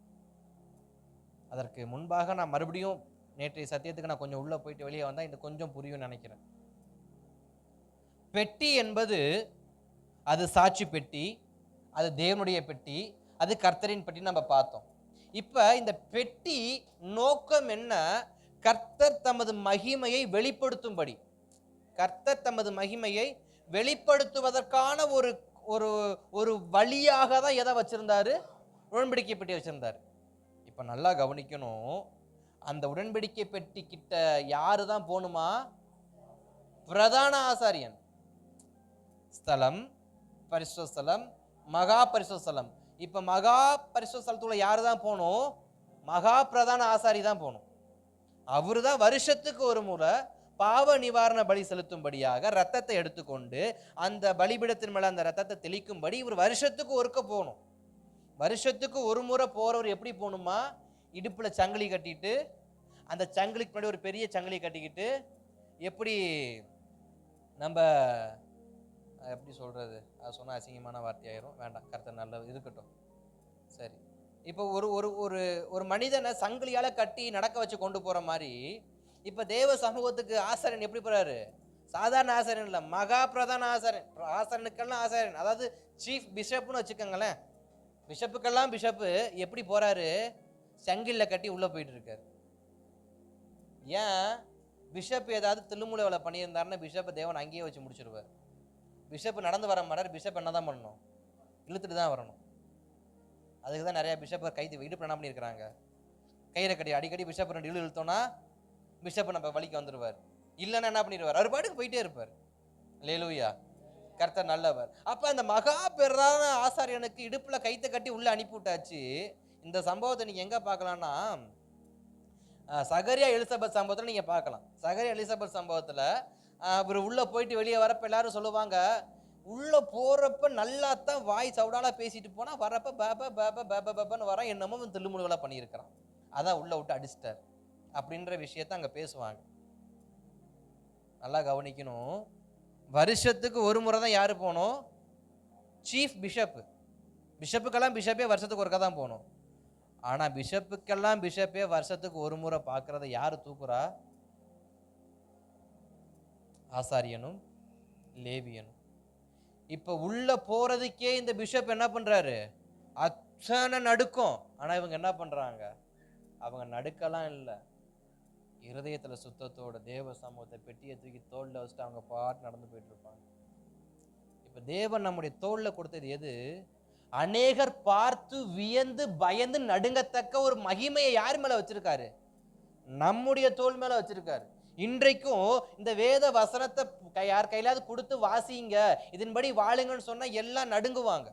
அதற்கு முன்பாக நான் மறுபடியும் நேற்றைய சத்தியத்துக்கு நான் கொஞ்சம் உள்ள போயிட்டு வெளியே வந்தா இந்த கொஞ்சம் புரியும் நினைக்கிறேன். பெட்டி என்பது அது சாட்சி பெட்டி, அது தேவனுடைய பெட்டி, அது கர்த்தரின் பெட்டி நம்ம பார்த்தோம். இப்ப இந்த பெட்டி நோக்கம் என்ன? கர்த்தர் தமது மகிமையை வெளிப்படுத்தும்படி, கர்த்தர் தமது மகிமையை வெளிப்படுத்துவதற்கான ஒரு ஒரு ஒரு வழியாக தான் எதை வச்சிருந்தாரு? உடன்படிக்கை பெட்டி வச்சிருந்தாரு. இப்ப நல்லா கவனிக்கணும். அந்த உடன்படிக்கை பெட்டி கிட்ட யாரு தான் போகணுமா? பிரதான ஆசாரியன். ஸ்தலம், பரிசுத்த ஸ்தலம், மகா பரிசுத்த ஸ்தலம். இப்ப மகா பரிசுத்த ஸ்தலத்துக்குள்ள யாரு தான் போகணும்? மகா பிரதான ஆசாரி தான் போகணும். அவரு தான் வருஷத்துக்கு ஒரு முறை பாவ நிவாரண பலி செலுத்தும்படியாக ரத்தத்தை எடுத்துக்கொண்டு அந்த பலிபீடத்தின் மேல அந்த ரத்தத்தை தெளிக்கும்படி இவர் வருஷத்துக்கு ஒருக்க போகணும். வருஷத்துக்கு ஒரு முறை போறவர் எப்படி போகணுமா? இடுப்புல சங்கிலி கட்டிட்டு, அந்த சங்கிலிக்கு முன்னாடி ஒரு பெரிய சங்கிலி கட்டிக்கிட்டு, எப்படி நம்ம எப்படி சொல்றது, அது சொன்னா அசிங்கமான வார்த்தையாயிரும், வேண்டாம், கர்த்தர் நல்லது இருக்கட்டும். சரி, இப்போ ஒரு ஒரு ஒரு ஒரு மனிதனை சங்கிலியால கட்டி நடக்க வச்சு கொண்டு போற மாதிரி, இப்ப தேவ சமூகத்துக்கு ஆசாரியன் எப்படி போறாரு? சாதாரண ஆசாரியன் இல்ல, மகா பிரதான ஆசாரியன். ஆசாரியனுக்கெல்லாம் ஆசாரியன், அதாவது சீஃப் பிஷப்னு வச்சுக்கோங்களேன். பிஷப்புக்கெல்லாம் பிஷப்பு எப்படி போறாரு? சங்கில கட்டி உள்ள போயிட்டு இருக்காரு. ஏன்? பிஷப் ஏதாவது தில்லுமுலை வேலை பண்ணியிருந்தாருன்னா பிஷப்பை தேவன் அங்கேயே வச்சு முடிச்சிருவார். பிஷப் நடந்து வர மாட்டார். பிஷப் என்ன தான் பண்ணணும்? இழுத்துட்டு தான் வரணும். அதுக்கு தான் நிறைய பிஷப்பை கைது இடுப்பு என்ன பண்ணியிருக்கிறாங்க? கயிறை கட்டி அடிக்கடி பிஷப் 2 இழுத்தோன்னா பிஷப் நம்ம வழிக்கு வந்துடுவார். இல்லைன்னா என்ன பண்ணிடுவார்? அவர் பாட்டுக்கு போயிட்டே இருப்பார். அல்லேலூயா, கர்த்தர் நல்லவர். அப்ப அந்த மகா பெறான ஆசாரியனுக்கு இடுப்புல கைத்தை கட்டி உள்ள அனுப்பி விட்டாச்சு. இந்த சம்பவத்தை நீங்க எங்க பார்க்கலாம்னா, சகரியா எலிசபெத் சம்பவத்துல நீங்க பார்க்கலாம். சகரியா எலிசபெத் சம்பவத்துல அவர் உள்ள போயிட்டு வெளியே வரப்ப எல்லாரும் சொல்லுவாங்க, உள்ள போறப்ப நல்லா தான் வாய் சவுடாலா பேசிட்டு போனா, வரப்ப பாபா பாபா பாபா பாபான்னு வரான், என்னமோ தில்லுமுழுகளா பண்ணியிருக்கிறான், அதான் உள்ள விட்டு அடிச்சிட்டார் அப்படின்ற விஷயத்த அங்க பேசுவாங்க. நல்லா கவனிக்கணும். வருஷத்துக்கு ஒரு முறை தான் யாரு போகணும்? Chief bishop. பிஷப்புக்கெல்லாம் பிஷப்பே வருஷத்துக்கு ஒருக்கா தான் போகணும். ஆனா பிஷப்புக்கெல்லாம் பிஷப்பே வருஷத்துக்கு ஒரு முறை பார்க்கறத யாரு தூக்குறா? ஆசாரியனும் லேவியனும். இப்ப உள்ள போறதுக்கே இந்த பிஷப் என்ன பண்றாரு? அத்தனை நடுக்கம். ஆனா இவங்க என்ன பண்றாங்க? அவங்க நடுக்கலாம் இல்லை, இருதயத்துல சுத்தத்தோட தேவ சமூகத்தை பெட்டியை தூக்கி தோல்ல வச்சுட்டு அவங்க பாட்டு நடந்து போயிட்டு இருப்பாங்க. இப்ப தேவன் நம்முடைய தோல்ல கொடுத்தது எது? அநேகர் பார்த்து வியந்து பயந்து நடுங்கத்தக்க ஒரு மகிமையை யார் மேல வச்சிருக்காரு? நம்முடைய தோல் மேல வச்சிருக்காரு. இன்றைக்கும் இந்த வேத வசனத்தை யார் கையிலாவது கொடுத்து வாசிங்க, இதன்படி வாழுங்கன்னு சொன்னா எல்லாம் நடுங்குவாங்க.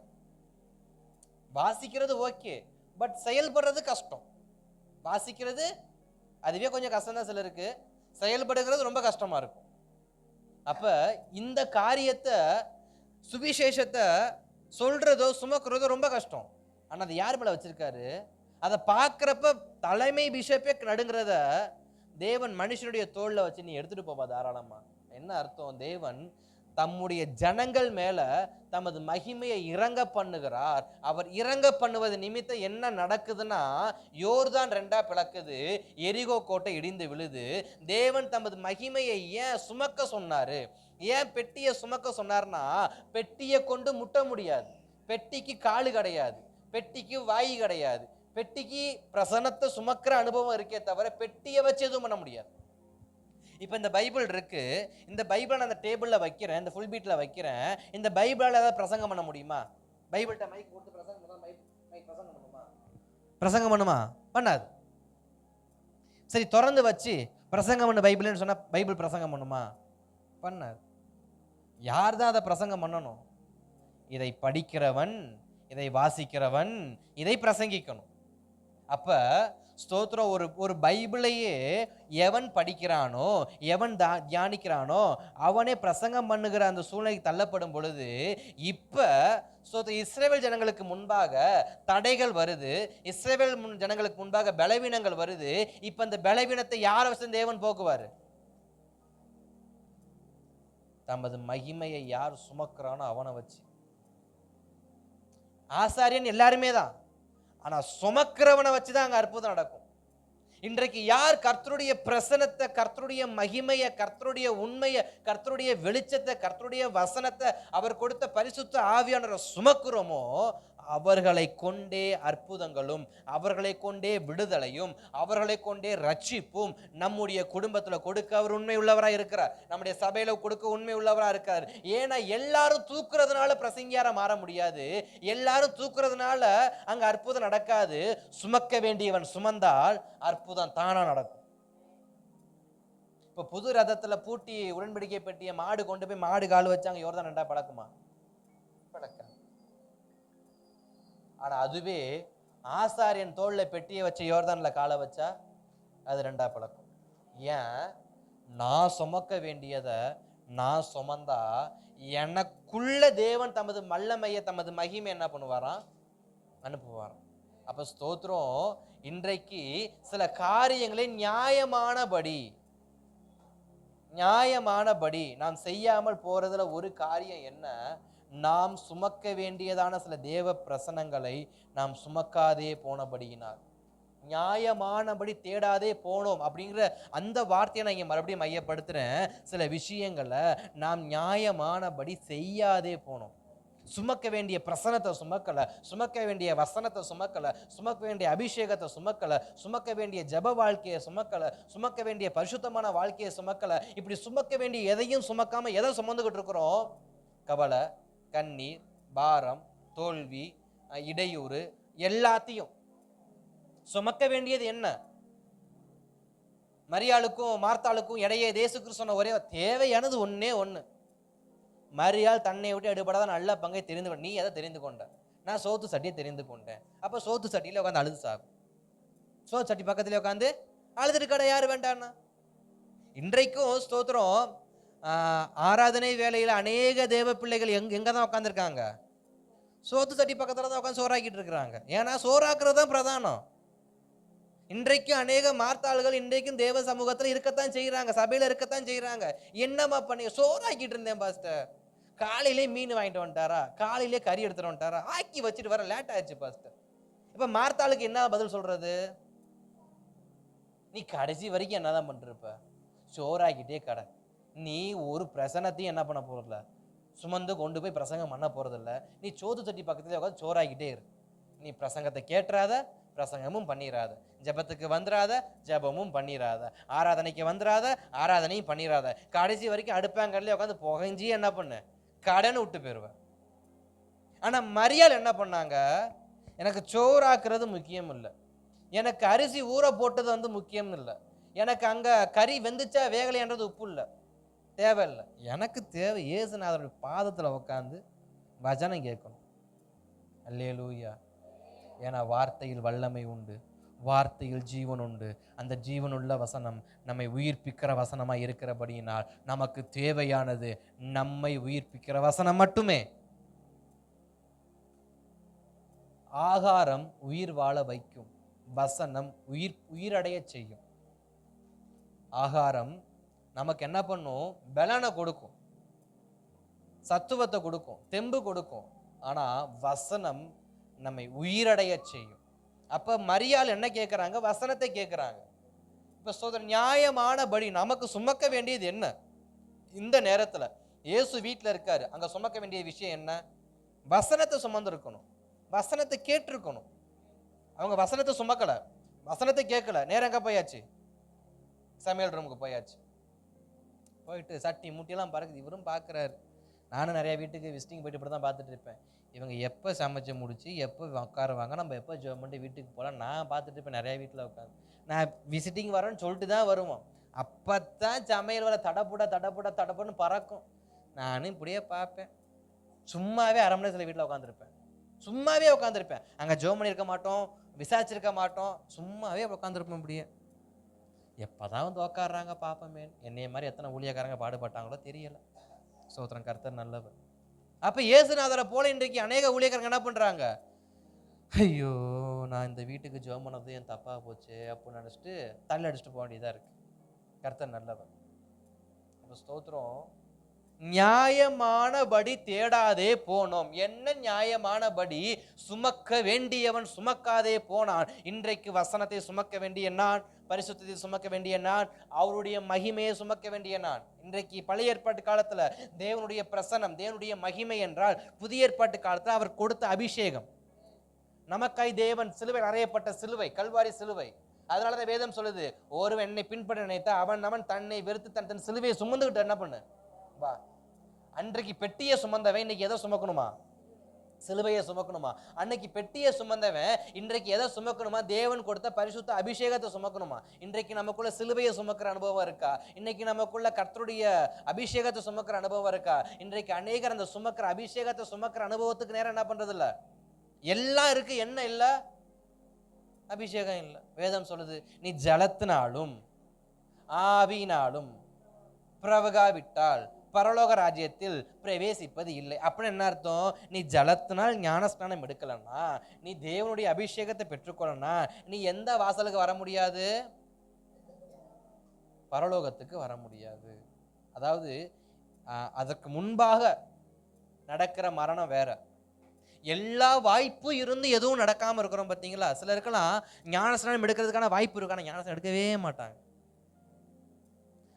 வாசிக்கிறது ஓகே, பட் செயல்படுறது கஷ்டம். வாசிக்கிறது அதுவே கொஞ்சம் கஷ்டம் தான் சிலருக்கு, செயல்படுகிறது ரொம்ப கஷ்டமா இருக்கும். அப்ப இந்த காரியத்தை, சுவிசேஷத்தை சொல்றதோ சுமக்கிறதோ ரொம்ப கஷ்டம். ஆனா அது யார் மேல வச்சிருக்காரு? அதை பார்க்கிறப்ப தலைமை பிஷப்பே நடுங்கிறத தேவன் மனுஷனுடைய தோல்ல வச்சு நீ எடுத்துட்டு போவா தாராளமா. என்ன அர்த்தம்? தேவன் தம்முடைய ஜனங்கள் மேல தமது மகிமையை இறங்க பண்ணுகிறார். அவர் இறங்க பண்ணுவது நிமித்தம் என்ன நடக்குதுன்னா, யோர்தான் 2 பிளக்குது, எரிகோ கோட்டை இடிந்து விழுது. தேவன் தமது மகிமையை ஏன் சுமக்க சொன்னாரு? ஏன் பெட்டியை சுமக்க சொன்னார்னா, பெட்டியை கொண்டு முட்ட முடியாது, பெட்டிக்கு காலு கிடையாது, பெட்டிக்கு வாய் கிடையாது, பெட்டிக்கு பிரசனத்தை சுமக்கிற அனுபவம் இருக்கே தவிர பெட்டியை வச்சு எதுவும் பண்ண முடியாது. இப்ப இந்த பைபிள் இருக்கு, இந்த பைபிள் அந்த டேபிள்ல வைக்கிறேன், இந்த ஃபுல் பீட்ல வைக்கிறேன். இந்த பைபிளால ஏதாவது பிரசங்கம் பண்ண முடியுமா? பைபிள்கிட்ட மைக் கொடுத்து பிரசங்கம் பண்ணுமா? பிரசங்கம் பண்ணுமா? பண்ணாது. சரி, திறந்து வச்சு பிரசங்கம் பண்ண பைபிள்னு சொன்னா பைபிள் பிரசங்கம் பண்ணுமா? பண்ணாது. யார் தான் அதை பிரசங்கம் பண்ணணும்? இதை படிக்கிறவன், இதை வாசிக்கிறவன், இதை பிரசங்கிக்கணும். அப்ப ஸ்தோத்திரம், ஒரு பைபிளையே எவன் படிக்கிறானோ, எவன் தியானிக்கிறானோ அவனே பிரசங்கம் பண்ணுகிற அந்த சூழ்நிலைக்கு தள்ளப்படும் பொழுது, இப்ப இஸ்ரவேல் ஜனங்களுக்கு முன்பாக தடைகள் வருது, இஸ்ரவேல் ஜனங்களுக்கு முன்பாக பலவீனங்கள் வருது. இப்ப அந்த பலவீனத்தை யாரை வச்சு தேவன் போக்குவாரு? தமது மகிமையை யார் சுமக்கிறானோ அவனை வச்சு. ஆசாரியன் எல்லாருமே தான், ஆனா சுமக்கிறவனை வச்சுதான் அங்க அற்புதம் நடக்கும். இன்றைக்கு யார் கர்த்தருடைய பிரசனத்தை, கர்த்தருடைய மகிமையை, கர்த்தருடைய உண்மையை, கர்த்தருடைய வெளிச்சத்தை, கர்த்தருடைய வசனத்தை, அவர் கொடுத்த பரிசுத்த ஆவியானவரை சுமக்கிறோமோ அவர்களை கொண்டே அற்புதங்களும், அவர்களை கொண்டே விடுதலையும், அவர்களை கொண்டே ரட்சிப்பும் நம்முடைய குடும்பத்துல கொடுக்க அவர் உண்மை உள்ளவராக இருக்கிறார். நம்முடைய சபையில கொடுக்க உண்மை உள்ளவராக இருக்கார். ஏன்னா எல்லாரும் தூக்குறதுனால பிரசங்கியார மாற முடியாது, எல்லாரும் தூக்குறதுனால அங்க அற்புதம் நடக்காது. சுமக்க வேண்டியவன் சுமந்தால் அற்புதம் தானா நடக்கும். இப்ப புது ரதத்துல பூட்டி உடன்படிக்கை பெட்டிய மாடு கொண்டு போய் மாடு கால் வச்சாங்க, யோர்தான் 2 பழக்குமா? பழக்க. ஆனா அதுவே ஆசாரியன் தோல்ல பெட்டியை வச்ச யோர்தான்ல காலை வச்சா அது 2 பழக்கம். ஏன்? நான் சுமக்க வேண்டியதை நான் சுமந்தா எனக்குள்ள தேவன் தமது வல்லமையை, தமது மகிமை என்ன பண்ணுவாராம்? அனுப்புவாராம். அப்ப ஸ்தோத்திரம், இன்றைக்கு சில காரியங்களை நியாயமானபடி நாம் செய்யாமல் போறதுல ஒரு காரியம் என்ன? நாம் சுமக்க வேண்டியதான சில தேவ பிரசனங்களை நாம் சுமக்காதே போனபடியினால், நியாயமானபடி தேடாதே போனோம் அப்படிங்கிற அந்த வார்த்தையை நான் இங்க மறுபடியும் மையப்படுத்துறேன். சில விஷயங்களை நாம் நியாயமானபடி செய்யாதே போனோம். சுமக்க வேண்டிய பிரசனத்தை சுமக்கல, சுமக்க வேண்டிய வசனத்தை சுமக்கல, சுமக்க வேண்டிய அபிஷேகத்தை சுமக்கல, சுமக்க வேண்டிய ஜப வாழ்க்கையை சுமக்கல, சுமக்க வேண்டிய பரிசுத்தமான வாழ்க்கையை சுமக்கல. இப்படி சுமக்க வேண்டிய எதையும் சுமக்காம எதை சுமந்துகிட்டு இருக்கிறோம்? கவலை, கண்ணீர், பாரம், தோல்வி, இடையூறு, எல்லாத்தையும் சுமக்க வேண்டியது என்ன? மரியாளுக்கும் மார்த்தாளுக்கும் இடையே இயேசு கிறிஸ்து சொன்ன ஒரே தேவையானது ஒன்னே ஒண்ணு. மரியாள் தன்னை விட்டு எடுபடாத நல்ல பங்கை தெரிந்து கொண்ட. நீ எதை தெரிந்து கொண்ட? நான் சோத்து சட்டியை தெரிந்து கொண்டேன். அப்ப சோத்து சட்டியில உட்காந்து அழுது சாகும். சோத்து சட்டி பக்கத்துல உட்காந்து அழுதுட்டு கடை யாரு வேண்டான்னா? இன்றைக்கும் ஸ்தோத்திரம், ஆராதனை வேலையில அநேக தேவ பிள்ளைகள் எங்க தான் உட்காந்துருக்காங்க? சோத்து சட்டி பக்கத்துல தான் உட்காந்து சோறாக்கிட்டு இருக்கிறாங்க. ஏன்னா சோறாக்குறது தான் பிரதானம். இன்றைக்கும் அநேக மார்த்தாள்கள் இன்றைக்கும் தேவ சமூகத்துல இருக்கத்தான் செய்யறாங்க, சபையில இருக்கத்தான் செய்யறாங்க. என்னமா பண்ணி சோறாக்கிட்டு இருந்தேன் பாஸ்டர், காலையிலே மீன் வாங்கிட்டு வந்துட்டாரா, காலையிலே கறி எடுத்துட்டு வந்துட்டாரா, ஆக்கி வச்சுட்டு வர லேட் ஆயிடுச்சு பாஸ்டர். இப்ப மார்த்தாளுக்கு என்ன பதில் சொல்றது? நீ கடைசி வரைக்கும் என்னதான் பண்ணிருப்ப? சோறாக்கிட்டே கடை. நீ ஒரு பிரசனத்தையும் என்ன பண்ண போறதில்ல, சுமந்து கொண்டு போய் பிரசங்கம் பண்ண போறதில்ல. நீ சோத்து சட்டி பக்கத்துல உட்காந்து சோறாக்கிட்டே இரு. நீ பிரசங்கத்தை கேட்டுறாத, பிரசங்கமும் பண்ணிடாத, ஜெபத்துக்கு வந்துடாத, ஜெபமும் பண்ணிடாத, ஆராதனைக்கு வந்துடாத, ஆராதனையும் பண்ணிடாத, கடைசி வரைக்கும் அடுப்பாங்கல்ல உட்காந்து புகஞ்சி என்ன பண்ணு கடனை விட்டு போயிடுவேன். ஆனா மரியாள் என்ன பண்ணாங்க, எனக்கு சோறாக்குறது முக்கியம் இல்லை, எனக்கு அரிசி ஊற போட்டது வந்து முக்கியம் இல்லை, எனக்கு அங்க கறி வெந்துச்சா வேகலைன்றது உப்பு இல்லை, தேவையில்லை, எனக்கு தேவை இயேசுநாதருடைய பாதத்துல உட்காந்து வசனம் கேட்கணும். அல்லேலூயா. ஏன்னா வார்த்தையில் வல்லமை உண்டு, வார்த்தையில் ஜீவன் உண்டு. அந்த ஜீவனுள்ள வசனம் நம்மை உயிர்ப்பிக்கிற வசனமாக இருக்கிறபடியினால் நமக்கு தேவையானது நம்மை உயிர்ப்பிக்கிற வசனம் மட்டுமே. ஆகாரம் உயிர் வாழ வைக்கும், வசனம் உயிரடைய செய்யும். ஆகாரம் நமக்கு என்ன பண்ணும், பலனை கொடுக்கும், சத்துவத்தை கொடுக்கும், தெம்பு கொடுக்கும். ஆனா வசனம் நம்மை உயிரடைய செய்யும். அப்ப மரியாள் என்ன கேட்கிறாங்க, வசனத்தை கேட்கிறாங்க. இப்ப சோதரன், நியாயமானபடி நமக்கு சுமக்க வேண்டியது என்ன? இந்த நேரத்துல இயேசு வீட்டுல இருக்காரு, அங்க சுமக்க வேண்டிய விஷயம் என்ன? வசனத்தை சுமந்து இருக்கணும், வசனத்தை கேட்டிருக்கணும். அவங்க வசனத்தை சுமக்கல, வசனத்தை கேட்கல, நேரம் எங்க போயாச்சு, சமையல் ரூமுக்கு போயாச்சு. போயிட்டு சட்டி முட்டியெல்லாம் பறக்குது, இவரும் பார்க்குறாரு. நானும் நிறைய வீட்டுக்கு விசிட்டிங் போயிட்டு இப்படி தான் பார்த்துட்டு இருப்பேன். இவங்க எப்போ சமைச்சு முடிச்சு எப்போ உட்காருவாங்க, நம்ம எப்போ ஜோம் பண்ணிட்டு வீட்டுக்கு போகலாம் நான் பார்த்துட்டு இருப்பேன். நிறைய வீட்டில் உட்காந்து நான் விசிட்டிங் வரேன்னு சொல்லிட்டு தான் வருவோம். அப்போ தான் சமையல் வர தடப்புடன்னு பறக்கும். நானும் இப்படியே பார்ப்பேன். சும்மாவே அரை மணி நேரத்தில் வீட்டில் உட்காந்துருப்பேன், சும்மாவே உட்காந்துருப்பேன். அங்கே ஜோம் பண்ணியிருக்க மாட்டோம், விசாரிச்சிருக்க மாட்டோம், சும்மாவே உட்காந்துருப்பேன். இப்படியே எப்போதான் வந்து உட்காடுறாங்க பார்ப்போமே. என்னைய மாதிரி எத்தனை ஊழியக்காரங்க பாடுபட்டாங்களோ தெரியல. சோத்திரம், கர்த்தர் நல்லவர். அப்ப இயேசுநாதரை போல இன்றைக்கு அநேக ஊழியக்காரங்க என்ன பண்றாங்க, ஐயோ நான் இந்த வீட்டுக்கு ஜெபம் பண்ணது என் தப்பா போச்சு அப்படின்னு நினைச்சிட்டு தள்ளி அடிச்சுட்டு போக வேண்டியதா இருக்கு. கர்த்தர் நல்லவர். அப்ப ஸ்தோத்திரம். நியாயமானபடி தேடாதே போனோம். என்ன நியாயமானபடி? சுமக்க வேண்டியவன் சுமக்காதே போனான். இன்றைக்கு வசனத்தை சுமக்க வேண்டிய நான், பரிசுத்தத்தை சுமக்க வேண்டிய நான், அவருடைய மகிமையை சுமக்க வேண்டிய நான். இன்றைக்கு பழைய ஏற்பாட்டு காலத்துல தேவனுடைய பிரசன்னம், தேவனுடைய மகிமை என்றால் புதிய ஏற்பாட்டு காலத்துல அவர் கொடுத்த அபிஷேகம். நமக்காய் தேவன் சிலுவை அறையப்பட்ட சிலுவை, கல்வாரி சிலுவை. அதனாலதான் வேதம் சொல்லுது, ஒருவன் என்னை பின்பற்ற நினைத்தா அவன் தன்னை வெறுத்து தன் சிலுவையை சுமந்துகிட்டு என்ன பண்ணு வா. அன்றைக்கு பெட்டியை சுமந்தவன் இன்னைக்கு எதை சுமக்கணுமா? சிலுவையை சுமக்கணுமா? அன்னைக்கு பெட்டியை சுமந்தவன் இன்றைக்கு எதை சுமக்கணுமா? தேவன் கொடுத்த பரிசுத்த அபிஷேகத்தை சுமக்கணுமா? இன்றைக்கு நமக்குள்ள சிலுவையை சுமக்கிற அனுபவம் இருக்கா? இன்னைக்கு நமக்குள்ள கர்த்தருடைய அபிஷேகத்தை சுமக்கிற அனுபவம் இருக்கா? இன்றைக்கு அநேகர் அந்த சுமக்கிற அபிஷேகத்தை சுமக்கிற அனுபவத்துக்கு நேரம் என்ன பண்றது இல்ல. எல்லாம் இருக்கு, என்ன இல்ல? அபிஷேகம் இல்லை. வேதம் சொல்லுது, நீ ஜலத்தினாலும் ஆவியினாலும் பிரவகாவிட்டால் பரலோக ராஜ்யத்தில் பிரவேசிப்பது இல்லை. அப்படின்னு என்ன அர்த்தம்? நீ ஜலத்தினால் ஞானஸ்நானம் எடுக்கலன்னா, நீ தேவனுடைய அபிஷேகத்தை பெற்றுக்கொள்ளனா, நீ எந்த வாசலுக்கு வர முடியாது? பரலோகத்துக்கு வர முடியாது. அதாவது அதற்கு முன்பாக நடக்கிற மரணம் வேற. எல்லா வாய்ப்பு இருந்து எதுவும் நடக்காம இருக்கிறோம் பார்த்தீங்களா? சிலருக்கெல்லாம் ஞானஸ்நானம் எடுக்கிறதுக்கான வாய்ப்பு இருக்கான ஞானஸ்நானம் எடுக்கவே மாட்டாங்க.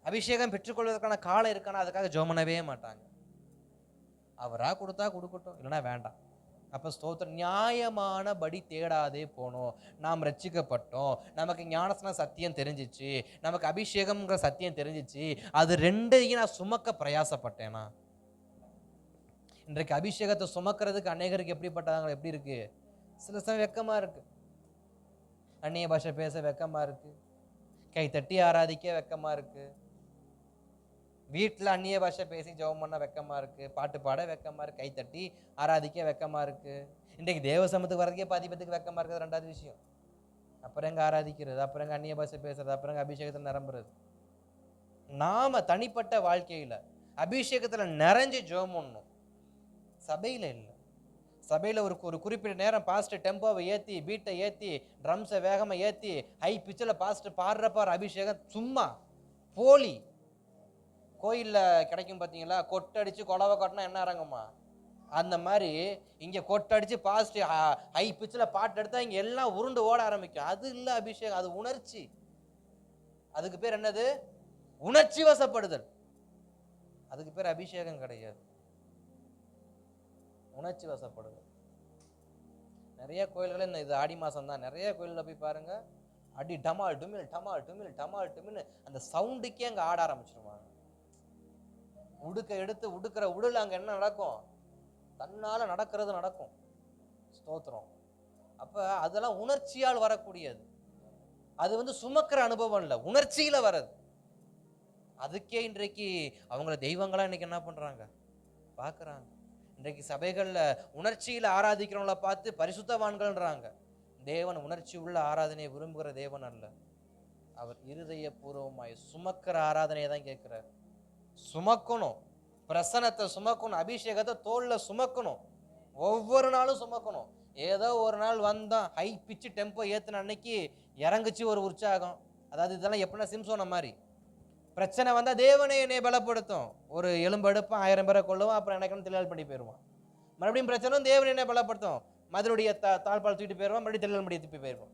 அபிஷேகம் பெற்றுக்கொள்வதற்கான காலம் இருக்கானா அதுக்காக ஜெபம் பண்ணவே மாட்டாங்க. அவரா கொடுத்தா கொடுக்கட்டும், இல்லைன்னா வேண்டாம். அப்ப ஸ்தோத்திரம். நியாயமானபடி தேடாதே போனோம். நாம் ரட்சிக்கப்பட்டோம், நமக்கு ஞானஸ்நான சத்தியம் தெரிஞ்சிச்சு, நமக்கு அபிஷேகம்ங்கிற சத்தியம் தெரிஞ்சிச்சு. அது ரெண்டையும் நான் சுமக்க பிரயாசப்பட்டேனா? இன்றைக்கு அபிஷேகத்தை சுமக்கிறதுக்கு அநேகருக்கு எப்படிப்பட்டதாங்க, எப்படி இருக்கு? சில சமயம் வெக்கமா இருக்கு, அந்நிய பாஷை பேச வெக்கமா இருக்கு, கை தட்டி ஆராதிக்க வெக்கமா இருக்கு, வீட்டில் அந்நிய பாஷை பேசி ஜெபம் பண்ண வெக்கமா இருக்கு, பாட்டு பாட வெக்கமா இருக்கு, கை தட்டி ஆராதிக்க வெக்கமா இருக்கு. இன்றைக்கு தேவ சமத்துக்கு வரதுக்கே பாதிப்பத்துக்கு வெக்கமா இருக்குது. ரெண்டாவது விஷயம், அப்புறம் எங்க ஆராதிக்கிறது, அப்புறம் எங்க அந்நிய பாஷை பேசுறது, அப்புறம் எங்க அபிஷேகத்தில் நிரம்புறது. நாம தனிப்பட்ட வாழ்க்கையில அபிஷேகத்துல நிறைஞ்சு ஜெபம் பண்ணணும். சபையில இல்லை. சபையில ஒரு குறிப்பிட்ட நேரம் பாஸ்டர் டெம்போவை ஏத்தி, பீட்டை ஏத்தி, ட்ரம்ஸை வேகமா ஏத்தி, ஹை பிச்சில் பாஸ்டர் பாடுறப்ப அபிஷேகம் சும்மா போலி. கோயில்ல கிடைக்கும் பார்த்தீங்களா, கொட்டடிச்சு கொலவை கொட்டினா என்ன இறங்குமா, அந்த மாதிரி இங்க கொட்டடிச்சு பாஸ்டர் ஹை பிச்சில் பாட்டு எடுத்தா இங்க எல்லாம் உருண்டு ஓட ஆரம்பிக்கும். அது இல்லை அபிஷேகம், அது உணர்ச்சி. அதுக்கு பேர் என்னது? உணர்ச்சி வசப்படுதல். அதுக்கு பேர் அபிஷேகம் கிடையாது, உணர்ச்சி வசப்படுதல். நிறைய கோயில்கள் இந்த இது ஆடி மாதம் தான், நிறைய கோயிலில் போய் பாருங்க, அடி டமால் டுமில் டமால் டுமில் டமால் டுமில் அந்த சவுண்டுக்கே அங்கே ஆட ஆரம்பிச்சிருவாங்க. எடுத்து உடுக்கிற உடல் அங்கே என்ன நடக்கும்? தன்னால நடக்கிறது நடக்கும். ஸ்தோத்திரம். அப்ப அதெல்லாம் உணர்ச்சியால் வரக்கூடியது. அது சுமக்கிற அனுபவம் இல்லை, உணர்ச்சியில வர்றது. அதுக்கே இன்றைக்கு அவங்கள தெய்வங்களா இன்னைக்கு என்ன பண்றாங்க, பார்க்கறாங்க. இன்றைக்கு சபைகள்ல உணர்ச்சியில ஆராதிக்கிறவங்கள பார்த்து பரிசுத்தவான்கள்ன்றாங்க. தேவன் உணர்ச்சி உள்ள ஆராதனையை விரும்புகிற தேவன் அல்ல. அவர் இருதயபூர்வமாய் சுமக்கிற ஆராதனையை தான் கேட்கிறார். சுமக்கணும், பிரசனத்தை சுமக்கணும், அபிஷேகத்தை தோல்ல சுமக்கணும், ஒவ்வொரு நாளும் சுமக்கணும். ஏதோ ஒரு நாள் வந்தா ஹை பிச்சு டெம்போ ஏத்துன அன்னைக்கு இறங்குச்சு ஒரு உற்சாகம். அதாவது இதெல்லாம் எப்படின்னா சிம்சோன மாதிரி, பிரச்சனை வந்தா தேவனே என்னை பலப்படுத்தும், ஒரு எலும்பெடுப்பான் 1000 பேரை கொள்ளுவான், அப்புறம் எனக்கு தில்லால் பண்ணி போயிடுவான். மறுபடியும் பிரச்சனை தேவன் என்னை பலப்படுத்தும், மதுரைய தாழ்பால் தூக்கிட்டு போயிடுவான், மறுபடியும் தில்லால் பண்ணி திருப்பி போயிடுவான்.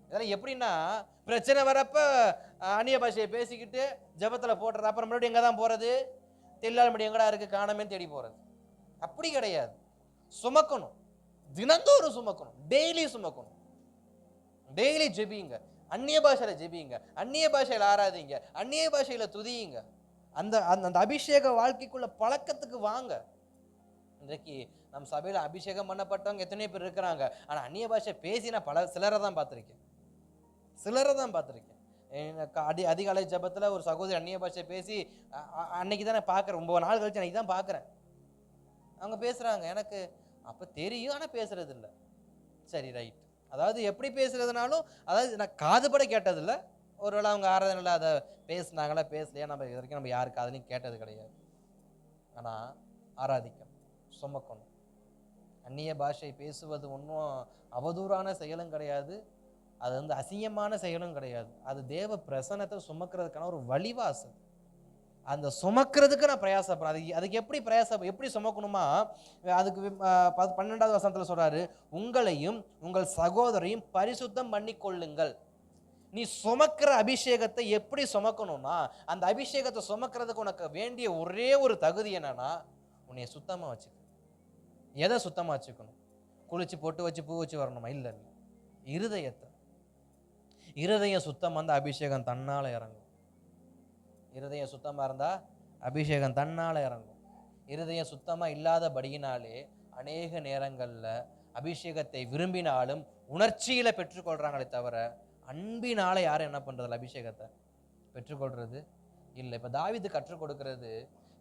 இதெல்லாம் எப்படின்னா பிரச்சனை வரப்ப அந்நிய பாஷையை பேசிக்கிட்டு ஜபத்தில் போடுறது, அப்புறம் மறுபடியும் எங்கே தான் போகிறது, தில்லால் மடி எங்கடா இருக்கு காணமே தேடி போகிறது. அப்படி கிடையாது. சுமக்கணும், தினந்தோறும் சுமக்கணும், டெய்லி சுமக்கணும். டெய்லி ஜெபிங்க, அந்நிய பாஷையில ஜெபிங்க, அந்நிய பாஷையில் ஆராதிங்க, அந்நிய பாஷையில துதியுங்க. அந்த அந்த அபிஷேக வாழ்க்கைக்குள்ள பழக்கத்துக்கு வாங்க. இன்றைக்கு நம் சபையில அபிஷேகம் பண்ணப்பட்டவங்க எத்தனை பேர் இருக்கிறாங்க, ஆனா அந்நிய பாஷை பேசி நான் சிலரை தான் பார்த்துருக்கேன். அதிகாலை ஜபத்துல ஒரு சகோதரி அந்நிய பாஷை பேசி அன்னைக்கு தான் நான் பார்க்குறேன், 9 நாள் கழிச்சு அன்னைக்கு தான் பார்க்குறேன். அவங்க பேசுறாங்க, எனக்கு அப்ப தெரியும், ஆனா பேசுறது இல்லை. சரி, ரைட். அதாவது எப்படி பேசுறதுனாலும், அதாவது நான் காதுபட கேட்டதில்ல, ஒருவேளை அவங்க ஆராதனையில் அதை பேசினாங்களா பேசலையா நம்ம இது வரைக்கும் நம்ம யாரு காதுலையும் கேட்டது கிடையாது. ஆனா ஆராதிக்கணும், சுமக்கணும். அந்நிய பாஷை பேசுவது ஒன்றும் அவதூறான செயலும் கிடையாது, அது அசிங்கமான செயலும் கிடையாது. அது தேவ பிரசன்னத்தை சுமக்கிறதுக்கான ஒரு வழிவாசல். அந்த சுமக்கிறதுக்கு நான் பிரயாசப்படுறேன். அதுக்கு எப்படி சுமக்கணுமா, அதுக்கு 12வது வசனத்துல சொல்றாரு, உங்களையும் உங்கள் சகோதரையும் பரிசுத்தம் பண்ணி கொள்ளுங்கள். நீ சுமக்கிற அபிஷேகத்தை எப்படி சுமக்கணும்னா, அந்த அபிஷேகத்தை சுமக்கிறதுக்கு உனக்கு வேண்டிய ஒரே ஒரு தகுதி என்னன்னா, உன்னைய சுத்தமா வச்சுக்க. எதை சுத்தமா வச்சுக்கணும்? குளிச்சு போட்டு வச்சு பூ வச்சு வரணுமா? இல்லை. இருதயம் சுத்தமா இருந்தா அபிஷேகம் தன்னால இறங்கும். இருதயம் சுத்தமா இருந்தா அபிஷேகம் தன்னால இறங்கும். இருதயம் சுத்தமா இல்லாதபடியினாலே அநேக நேரங்கள்ல அபிஷேகத்தை விரும்பினாலும் உணர்ச்சியில பெற்றுக்கொள்றாங்களே தவிர அன்பினால யாரும் என்ன பண்றதில்ல, அபிஷேகத்தை பெற்றுக்கொள்றது இல்லை. இப்ப தாவீது கற்றுக் கொடுக்கிறது,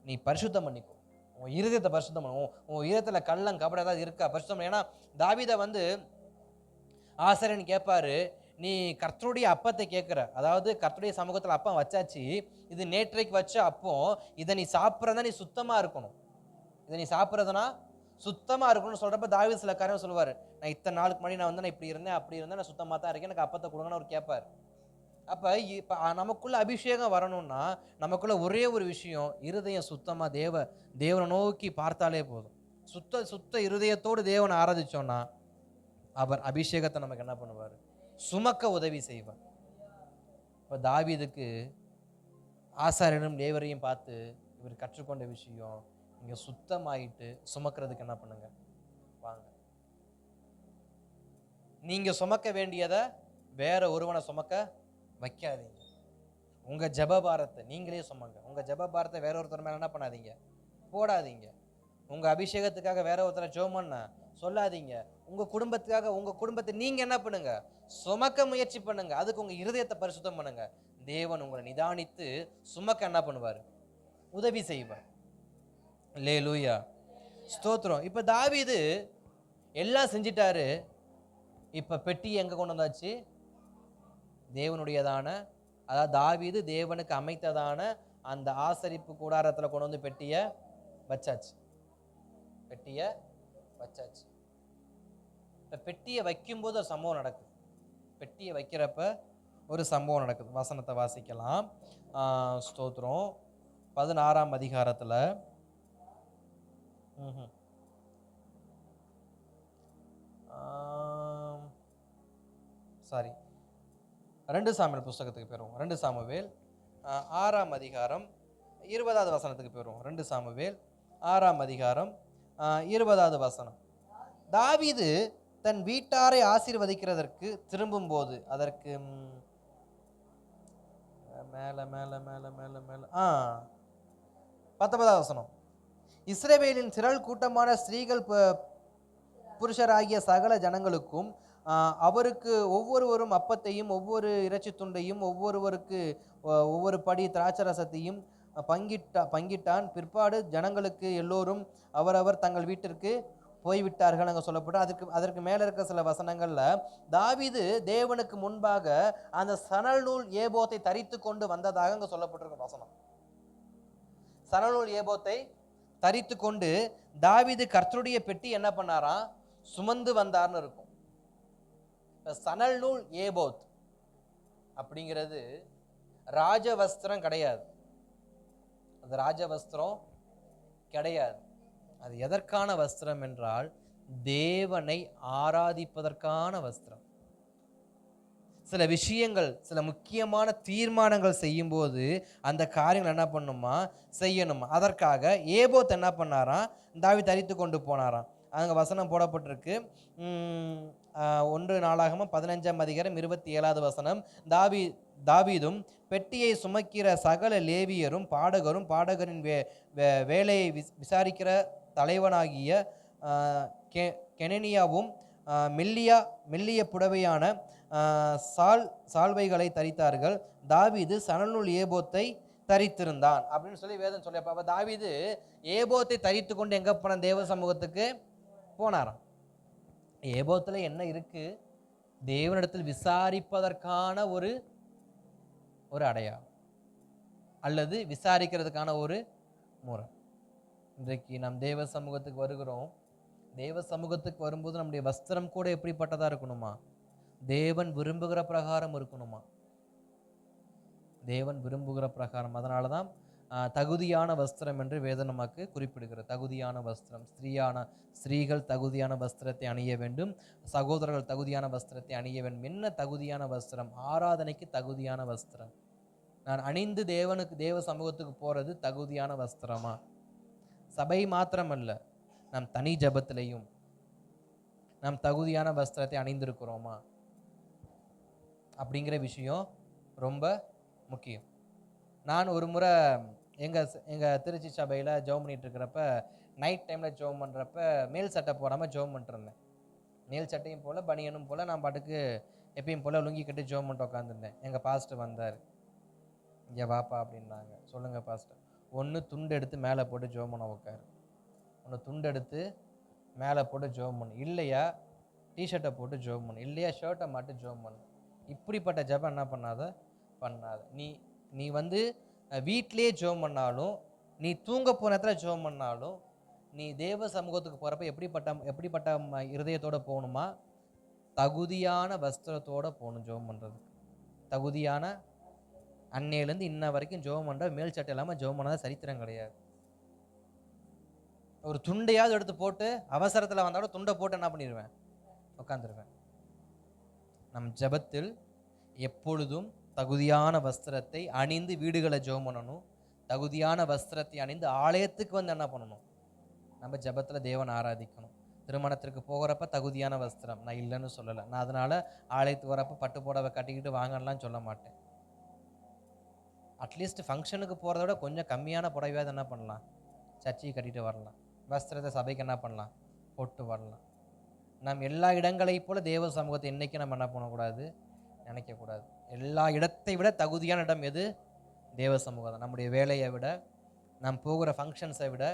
நீ பரிசுத்தம் பண்ணிக்கோ, உன் இருதயத்தை பரிசுத்தம் பண்ணும், உன் இருதயத்துல கள்ளம் கபட ஏதாவது இருக்கா பரிசுத்தம். ஏன்னா தாவீதை ஆசாரியன் கேட்பாரு, நீ கர்த்தருடைய அப்பத்தை கேட்குற, அதாவது கர்த்தருடைய சமூகத்தில் அப்பம் வச்சாச்சு, இது நேற்றைக்கு வச்ச அப்போ, இதை நீ சாப்பிட்றதா நீ சுத்தமாக இருக்கணும், இதை நீ சாப்பிட்றதுனா சுத்தமாக இருக்கணும்னு சொல்கிறப்ப தாவீது சில காரியம் சொல்லுவார், நான் இத்தனை நாளுக்கு முன்னாடி நான் இப்படி இருந்தேன் அப்படி இருந்தேன், நான் சுத்தமாக தான் இருக்கேன், எனக்கு அப்பத்தை கொடுங்கன்னு அவர் கேட்பார். இப்போ நமக்குள்ள அபிஷேகம் வரணும்னா நமக்குள்ள ஒரே ஒரு விஷயம், இருதயம் சுத்தமாக தேவனை நோக்கி பார்த்தாலே போதும். சுத்த இருதயத்தோடு தேவனை ஆராதிச்சோன்னா அவர் அபிஷேகத்தை நமக்கு என்ன பண்ணுவார், சுமக்க உதவி செய்வார். இப்போ தாவீதுக்கு ஆசாரியனும் லேவரையும் பார்த்து இவர் கற்றுக்கொண்ட விஷயம், இங்கே சுத்தமாயிட்டு சுமக்கிறதுக்கு என்ன பண்ணுங்க, வாங்க. நீங்க சுமக்க வேண்டியதை வேற ஒருவனை சுமக்க வைக்காதீங்க. உங்க ஜபபாரத்தை நீங்களே சுமங்க. உங்க ஜபபாரத்தை வேற ஒருத்தர் மேல என்ன பண்ணாதீங்க, போடாதீங்க. உங்க அபிஷேகத்துக்காக வேற ஒருத்தரை ஜெபம் பண்ண சொல்லாதீங்க. உங்க குடும்பத்துக்காக உங்க குடும்பத்தை நீங்க என்ன பண்ணுங்க, சுமக்க முயற்சி பண்ணுங்க. அதுக்கு உங்க இருதயத்தை பரிசுத்தம் பண்ணுங்க. தேவன் உங்களை நிதானித்து சுமக்க என்ன பண்ணுவார், உதவி செய்வார். அல்லேலூயா, ஸ்தோத்திரம். இப்ப தாவீது எல்லாம் செஞ்சிட்டாரு. இப்ப பெட்டி எங்க கொண்டு வந்தாச்சு, தேவனுடையதான, அதாவது தாவீது தேவனுக்கு அமைத்ததான அந்த ஆசரிப்பு கூடாரத்துல கொண்டு வந்து பெட்டிய வச்சாச்சு. இப்ப பெட்டியை வைக்கும்போது ஒரு சம்பவம் நடக்குது. பெட்டியை வைக்கிறப்ப ஒரு சம்பவம் நடக்குது. வசனத்தை வாசிக்கலாம். ஸ்தோத்திரம். 16ஆம் அதிகாரத்துல 2 சாமுவேல் புஸ்தகத்துக்கு போயிருவோம். 2 சாமுவேல் 6ஆம் அதிகாரம் 20வது வசனத்துக்கு போயிருவோம். 2 சாமுவேல் 6ஆம் அதிகாரம் 20வது வசனம். தாவீது தன் வீட்டாரை ஆசீர்வதிக்கிறதற்கு திரும்பும்போது அதற்கு மேல மேல மேல மேல மேல 19வது வசனம். இஸ்ரவேலின் திரள் கூட்டமான ஸ்திரீகள் புருஷராகிய சகல ஜனங்களுக்கும் அவருக்கு ஒவ்வொருவரும் அப்பத்தையும் ஒவ்வொரு இறைச்சி துண்டையும் ஒவ்வொருவருக்கு ஒவ்வொரு படி திராட்சரசத்தையும் பங்கிட்டான். பிற்பாடு ஜனங்களுக்கு எல்லோரும் அவரவர் தங்கள் வீட்டிற்கு போய்விட்டார்கள் அங்கே சொல்லப்பட்டு அதற்கு மேலே இருக்க சில வசனங்கள்ல தாவீது தேவனுக்கு முன்பாக அந்த சணல் நூல் ஏபோத்தை தரித்து கொண்டு வந்ததாக அங்கே சொல்லப்பட்டிருக்க வசனம். சணல் நூல் ஏபோத்தை தரித்து கொண்டு தாவீது கர்த்தருடைய பெட்டி என்ன பண்ணாராம், சுமந்து வந்தார்னு இருக்கும். சணல் நூல் ஏபோத் அப்படிங்கிறது ராஜவஸ்திரம் கிடையாது. அது ராஜவஸ்திரம் கிடையாது. அது எதற்கான வஸ்திரம் என்றால் தேவனை ஆராதிப்பதற்கான வஸ்திரம். சில விஷயங்கள், சில முக்கியமான தீர்மானங்கள் செய்யும் போது அந்த காரியங்கள் என்ன பண்ணுமா, செய்யணுமா. அதற்காக ஏபோத் என்ன பண்ணாராம், தாவீது தரித்து கொண்டு போனாராம். அங்கே வசனம் போடப்பட்டிருக்கு. 1 நாளாகமம் 15ஆம் அதிகாரம் 27வது வசனம். தாவீதும் பெட்டியை சுமக்கிற சகல லேவியரும் பாடகரும் பாடகரின் வேலையை விசாரிக்கிற தலைவனாகிய கெனனியாவும் மெல்லிய புடவையான சால்வைகளை தரித்தார்கள். தாவீது சணல் நூல் ஏபோத்தை தரித்திருந்தான் அப்படின்னு சொல்லி வேதம் சொல்லி. அப்ப தாவீது ஏபோத்தை தரித்து கொண்டு எங்க போன, தேவ சமூகத்துக்கு போனாராம். ஏபோத்துல என்ன இருக்கு, தேவனிடத்தில் விசாரிப்பதற்கான ஒரு அடையாளம் அல்லது விசாரிக்கிறதுக்கான ஒரு முறை. இன்றைக்கு நாம் தேவ சமூகத்துக்கு வருகிறோம். தேவ சமூகத்துக்கு வரும்போது நம்முடைய வஸ்திரம் கூட எப்படிப்பட்டதா இருக்கணுமா, தேவன் விரும்புகிற பிரகாரம் இருக்கணுமா, தேவன் விரும்புகிற பிரகாரம். அதனால தான் தகுதியான வஸ்திரம் என்று வேதம் நமக்கு குறிப்பிடுகிறது. தகுதியான வஸ்திரம், ஸ்திரீகள் தகுதியான வஸ்திரத்தை அணிய வேண்டும், சகோதரர்கள் தகுதியான வஸ்திரத்தை அணிய வேண்டும். என்ன தகுதியான வஸ்திரம்? ஆராதனைக்கு தகுதியான வஸ்திரம். நான் அணிந்து தேவ சமூகத்துக்கு போறது தகுதியான வஸ்திரமா? சபை மாத்திரமல்ல, நம் தனி ஜபத்திலையும் நாம் தகுதியான வஸ்திரத்தை அணிந்திருக்கிறோமா அப்படிங்கிற விஷயம் ரொம்ப முக்கியம். நான் ஒரு முறை எங்கள் திருச்சி சபையில் ஜெபம் பண்ணிட்டு இருக்கிறப்ப, நைட் டைமில் ஜெபம் பண்ணுறப்ப மேல் சட்டை போடாமல் ஜெபம் பண்ணிட்டுருந்தேன். மேல் சட்டையும் போல் பனியனும் போல் நான் பாட்டுக்கு எப்பயும் போல் லுங்கி கட்டி ஜெபம் பண்ணிட்டு உட்காந்துருந்தேன். எங்கள் பாஸ்டர் வந்தார். இங்கே வாப்பா அப்படின்னாங்க. சொல்லுங்கள் பாஸ்டர். ஒன்று துண்டு எடுத்து மேலே போட்டு ஜெபம் பண்ண உட்காரு, ஒன்று துண்டு எடுத்து மேலே போட்டு ஜெபம் பண்ணு, இல்லையா டிஷர்ட்டை போட்டு ஜெபம் பண்ணு, இல்லையா ஷர்ட்டை மட்டும் ஜெபம் பண்ணு. இப்படிப்பட்ட ஜெபம் என்ன பண்ணாத. நீ வீட்டிலே ஜெபம் பண்ணாலும், நீ தூங்க போன நேரத்தில் ஜெபம் பண்ணாலும், நீ தேவ சமூகத்துக்கு போகிறப்ப எப்படிப்பட்ட இருதயத்தோடு போகணுமா, தகுதியான வஸ்திரத்தோடு போகணும் ஜெபம் பண்ணுறதுக்கு. தகுதியான அன்னையிலேருந்து இன்ன வரைக்கும் ஜெபம் பண்ணுற மேல் சட்டை இல்லாமல் ஜெபம் பண்ணாத சரித்திரம் கிடையாது. ஒரு துண்டையாவது எடுத்து போட்டு அவசரத்தில் வந்தாலும் துண்டை போட்டு என்ன பண்ணிடுவேன், உட்காந்துருவேன். நம் ஜெபத்தில் எப்பொழுதும் தகுதியான வஸ்திரத்தை அணிந்து வீடுகளை ஜெபம் பண்ணணும். தகுதியான வஸ்திரத்தை அணிந்து ஆலயத்துக்கு வந்து என்ன பண்ணணும், நம்ம ஜெபத்தில் தேவனை ஆராதிக்கணும். திருமணத்திற்கு போகிறப்ப தகுதியான வஸ்திரம் நான் இல்லைன்னு சொல்லலை. நான் அதனால் ஆலயத்துக்கு வரப்போ பட்டு புடவை கட்டிக்கிட்டு வாங்கலாம் சொல்ல மாட்டேன். அட்லீஸ்ட் ஃபங்க்ஷனுக்கு போகிறத விட கொஞ்சம் கம்மியான புடவையாவது என்ன பண்ணலாம், சர்ச்சைக்கு கட்டிட்டு வரலாம். வஸ்திரத்தை சபைக்கு என்ன பண்ணலாம், போட்டு வரலாம். நாம் எல்லா இடங்களைப் போல தேவ சமூகத்தை என்றைக்கும் நம்ம என்ன பண்ணக்கூடாது, நினைக்கக்கூடாது. எல்லா இடத்தை விட தகுதியான இடம் எது, தேவ சமூகம் தான். நம்முடைய வேலையை விட, நாம் போகிற ஃபங்க்ஷன்ஸை விட,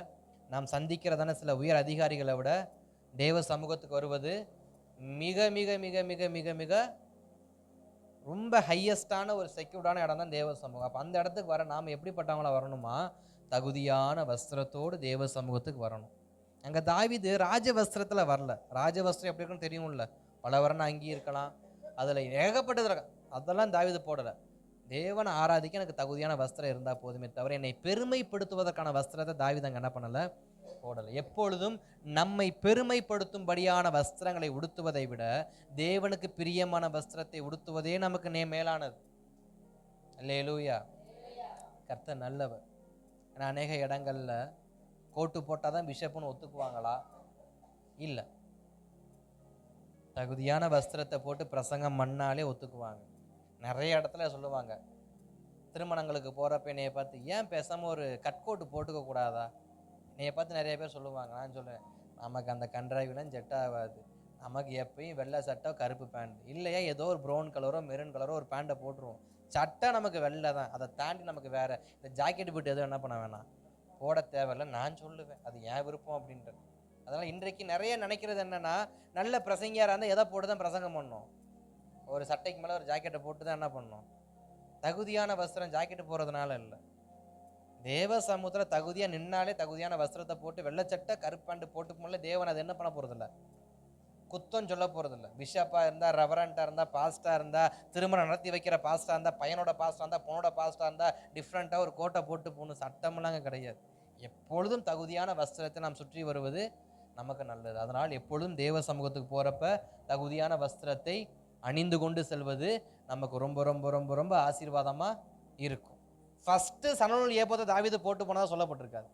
நாம் சந்திக்கிறதான சில உயர் அதிகாரிகளை விட தேவ சமூகத்துக்கு வருவது மிக மிக மிக மிக மிக மிக ரொம்ப ஹையஸ்டான ஒரு செக்யூர்டான இடம் தான் தேவ சமூகம். அப்போ அந்த இடத்துக்கு வர நாம் எப்படிப்பட்டவங்களா வரணுமா, தகுதியான வஸ்திரத்தோடு தேவ சமூகத்துக்கு வரணும். அங்கே தாவீது ராஜ வஸ்திரத்தில் வரல. ராஜ வஸ்திரம் எப்படி இருக்குன்னு தெரியும்ல, பல வரண அங்கி இருக்கலாம், அதில் ஏகப்பட்டது, அதெல்லாம் தாவீது போடலை. தேவனை ஆராதிக்க எனக்கு தகுதியான வஸ்திரம் இருந்தால் போதுமே தவிர என்னை பெருமைப்படுத்துவதற்கான வஸ்திரத்தை தாவீது அங்கே என்ன பண்ணலை, போடலை. எப்பொழுதும் நம்மை பெருமைப்படுத்தும்படியான வஸ்திரங்களை உடுத்துவதை விட தேவனுக்கு பிரியமான வஸ்திரத்தை உடுத்துவதே நமக்கு மேலானது. அல்லேலூயா. கர்த்தர் நல்லவர். ஏன்னா அநேக இடங்கள்ல கோட்டு போட்டால் தான் பிஷப்புன்னு ஒத்துக்குவாங்களா? இல்லை. தகுதியான வஸ்திரத்தை போட்டு பிரசங்கம் பண்ணாலே ஒத்துக்குவாங்க. நிறைய இடத்துல சொல்லுவாங்க, திருமணங்களுக்கு போகிறப்ப என்னைய பார்த்து, ஏன் பேசாமல் ஒரு கட்கோட்டு போட்டுக்க கூடாதா? என்னைய பார்த்து நிறைய பேர் சொல்லுவாங்க. நான் சொல்லுவேன், நமக்கு அந்த கன்றாவிலாம் செட் ஆகாது. நமக்கு எப்பயும் வெள்ளை சட்டை கருப்பு பேண்ட், இல்லையா ஏதோ ஒரு ப்ரௌன் கலரோ மெரூன் கலரோ ஒரு பேண்ட்டை போட்டுருவோம். சட்டை நமக்கு வெள்ளை தான், அதை தாண்டி நமக்கு வேறு இந்த ஜாக்கெட்டு போட்டு எதுவும் என்ன பண்ண வேணாம், போட தேவையில்லை நான் சொல்லுவேன். அது ஏன் விருப்பம் அப்படின்ட்டு. அதனால் இன்றைக்கு நிறைய நினைக்கிறது என்னென்னா, நல்ல பிரசங்கியாக இருந்தால் எதை போட்டு தான் பிரசங்கம் பண்ணணும், ஒரு சட்டைக்கு மேலே ஒரு ஜாக்கெட்டை போட்டு தான் என்ன பண்ணணும். தகுதியான வஸ்திரம் ஜாக்கெட்டு போடுறதுனால இல்லை, தேவ சமூகத்தில் தகுதியாக நின்னாலே தகுதியான வஸ்திரத்தை போட்டு வெள்ளச்சட்டை கருப்பாண்டு போட்டு போனாலே தேவன் அதை என்ன பண்ண போகிறதில்ல, குத்தம் சொல்ல போகிறதில்ல. பிஷப்பாக இருந்தால், ரெவரண்ட்டாக இருந்தால், பாஸ்டாக இருந்தால், திருமணம் நடத்தி வைக்கிற பாஸ்டாக இருந்தால், பையனோட பாஸ்டாக இருந்தால், பொண்ணோட பாஸ்டாக இருந்தால், டிஃப்ரெண்ட்டாக ஒரு கோட்டை போட்டு போகணும் சட்டமெல்லாம் கிடையாது. எப்பொழுதும் தகுதியான வஸ்திரத்தை நாம் சுற்றி வருவது நமக்கு நல்லது. அதனால் எப்பொழுதும் தேவ சமூகத்துக்கு போகிறப்ப தகுதியான வஸ்திரத்தை அணிந்து கொண்டு செல்வது நமக்கு ரொம்ப ரொம்ப ரொம்ப ரொம்ப ஆசீர்வாதமாக இருக்கும். ஃபஸ்ட்டு சணநூல் ஏபோத்தை தாவீது போட்டு போனதாக சொல்லப்பட்டிருக்காது.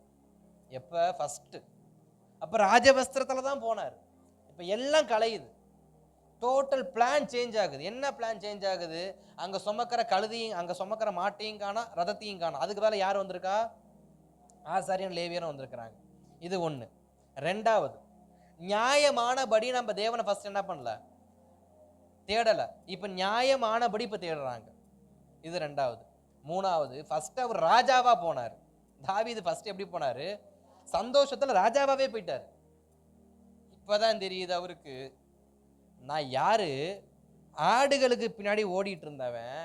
எப்போ ஃபஸ்ட்டு அப்போ ராஜவஸ்திரத்தில் தான் போனார். இப்போ எல்லாம் கலையுது, டோட்டல் பிளான் சேஞ்ச் ஆகுது. என்ன பிளான் சேஞ்ச் ஆகுது? அங்கே சுமக்கிற கழுதையும் அங்கே சுமக்கிற மாட்டையும் காணா, ரதத்தையும் காணா. அதுக்கு மேலே யார் வந்திருக்கா? ஆசாரியன் லேவியரும் வந்திருக்கிறாங்க. இது ஒன்று. ரெண்டாவது, நியாயமானபடி நம்ம தேவனை ஃபர்ஸ்ட் என்ன பண்ணல, தேடலை. இப்போ நியாயமானபடி இப்போ தேடுறாங்க. இது ரெண்டாவது. மூணாவது, ஃபர்ஸ்ட் அவர் ராஜாவா போனார். தாவீது ஃபர்ஸ்ட் எப்படி போனார்? சந்தோஷத்தில் ராஜாவாகவே போயிட்டார். இப்போதான் தெரியுது அவருக்கு, நான் யாரு, ஆடுகளுக்கு பின்னாடி ஓடிட்டு இருந்தவன்,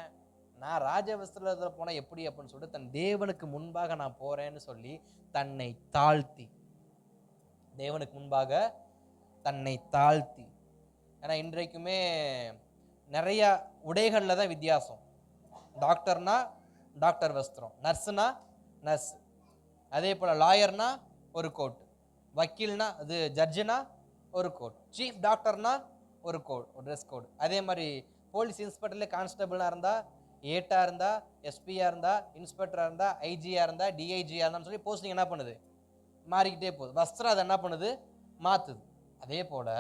நான் ராஜவஸ்திரத்தில் போனால் எப்படி அப்படின்னு சொல்லிட்டு தன் தேவனுக்கு முன்பாக நான் போறேன்னு சொல்லி தன்னை தாழ்த்தி, தேவனுக்கு முன்பாக தன்னை தாழ்த்தி. ஏன்னா இன்றைக்குமே நிறைய உடைகளில் தான் வித்தியாசம். டாக்டர்னா டாக்டர் வஸ்திரம், நர்ஸுனா நர்ஸ், அதே போல் லாயர்னா ஒரு கோட், வக்கீல்னா அது ஜட்ஜுனா ஒரு கோட், சீஃப் டாக்டர்னா ஒரு கோட், ஒரு ட்ரெஸ் கோடு. அதே மாதிரி போலீஸ் இன்ஸ்பெக்டர்லேயே கான்ஸ்டபிளாக இருந்தால், ஏட்டாக இருந்தால், எஸ்பியாக இருந்தால், இன்ஸ்பெக்டராக இருந்தால், ஐஜியாக இருந்தால், டிஐஜியாக இருந்தான்னு சொல்லி போஸ்டிங் என்ன பண்ணுது, மாறிக்கிட்டே போகுது. வஸ்திரம் அதை என்ன பண்ணுது, மாற்றுது. அதே போல்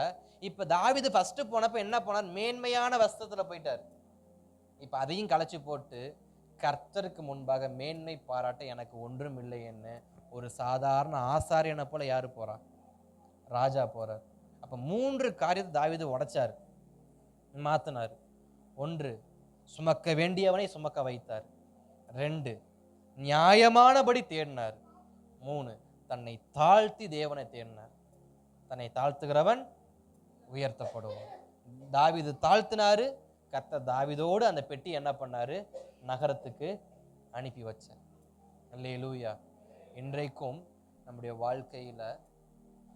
இப்போ தாவீது ஃபஸ்ட்டு போனப்போ என்ன போனார், மேன்மையான வஸ்திரத்தில் போயிட்டார். இப்போ அதையும் களைச்சி போட்டு கர்த்தருக்கு முன்பாக மேன்மை பாராட்ட எனக்கு ஒன்றும் இல்லைன்னு ஒரு சாதாரண ஆசாரியனை போல யார் போறா, ராஜா போறார். அப்போ 3 காரியத்தை தாவீது உடைச்சார், மாத்தினார். 1, சுமக்க வேண்டியவனை சுமக்க வைத்தார். 2, நியாயமானபடி தேடினார். 3, தன்னை தாழ்த்தி தேவனை தேடினார். தன்னை தாழ்த்துகிறவன் உயர்த்தப்படுவான். தாவீது தாழ்த்தினாரு, கர்த்தர் தாவீதோடு அந்த பெட்டி என்ன பண்ணாரு, நகரத்துக்கு அனுப்பி வச்சார். அல்லேலூயா. இன்றைக்கும் நம்முடைய வாழ்க்கையில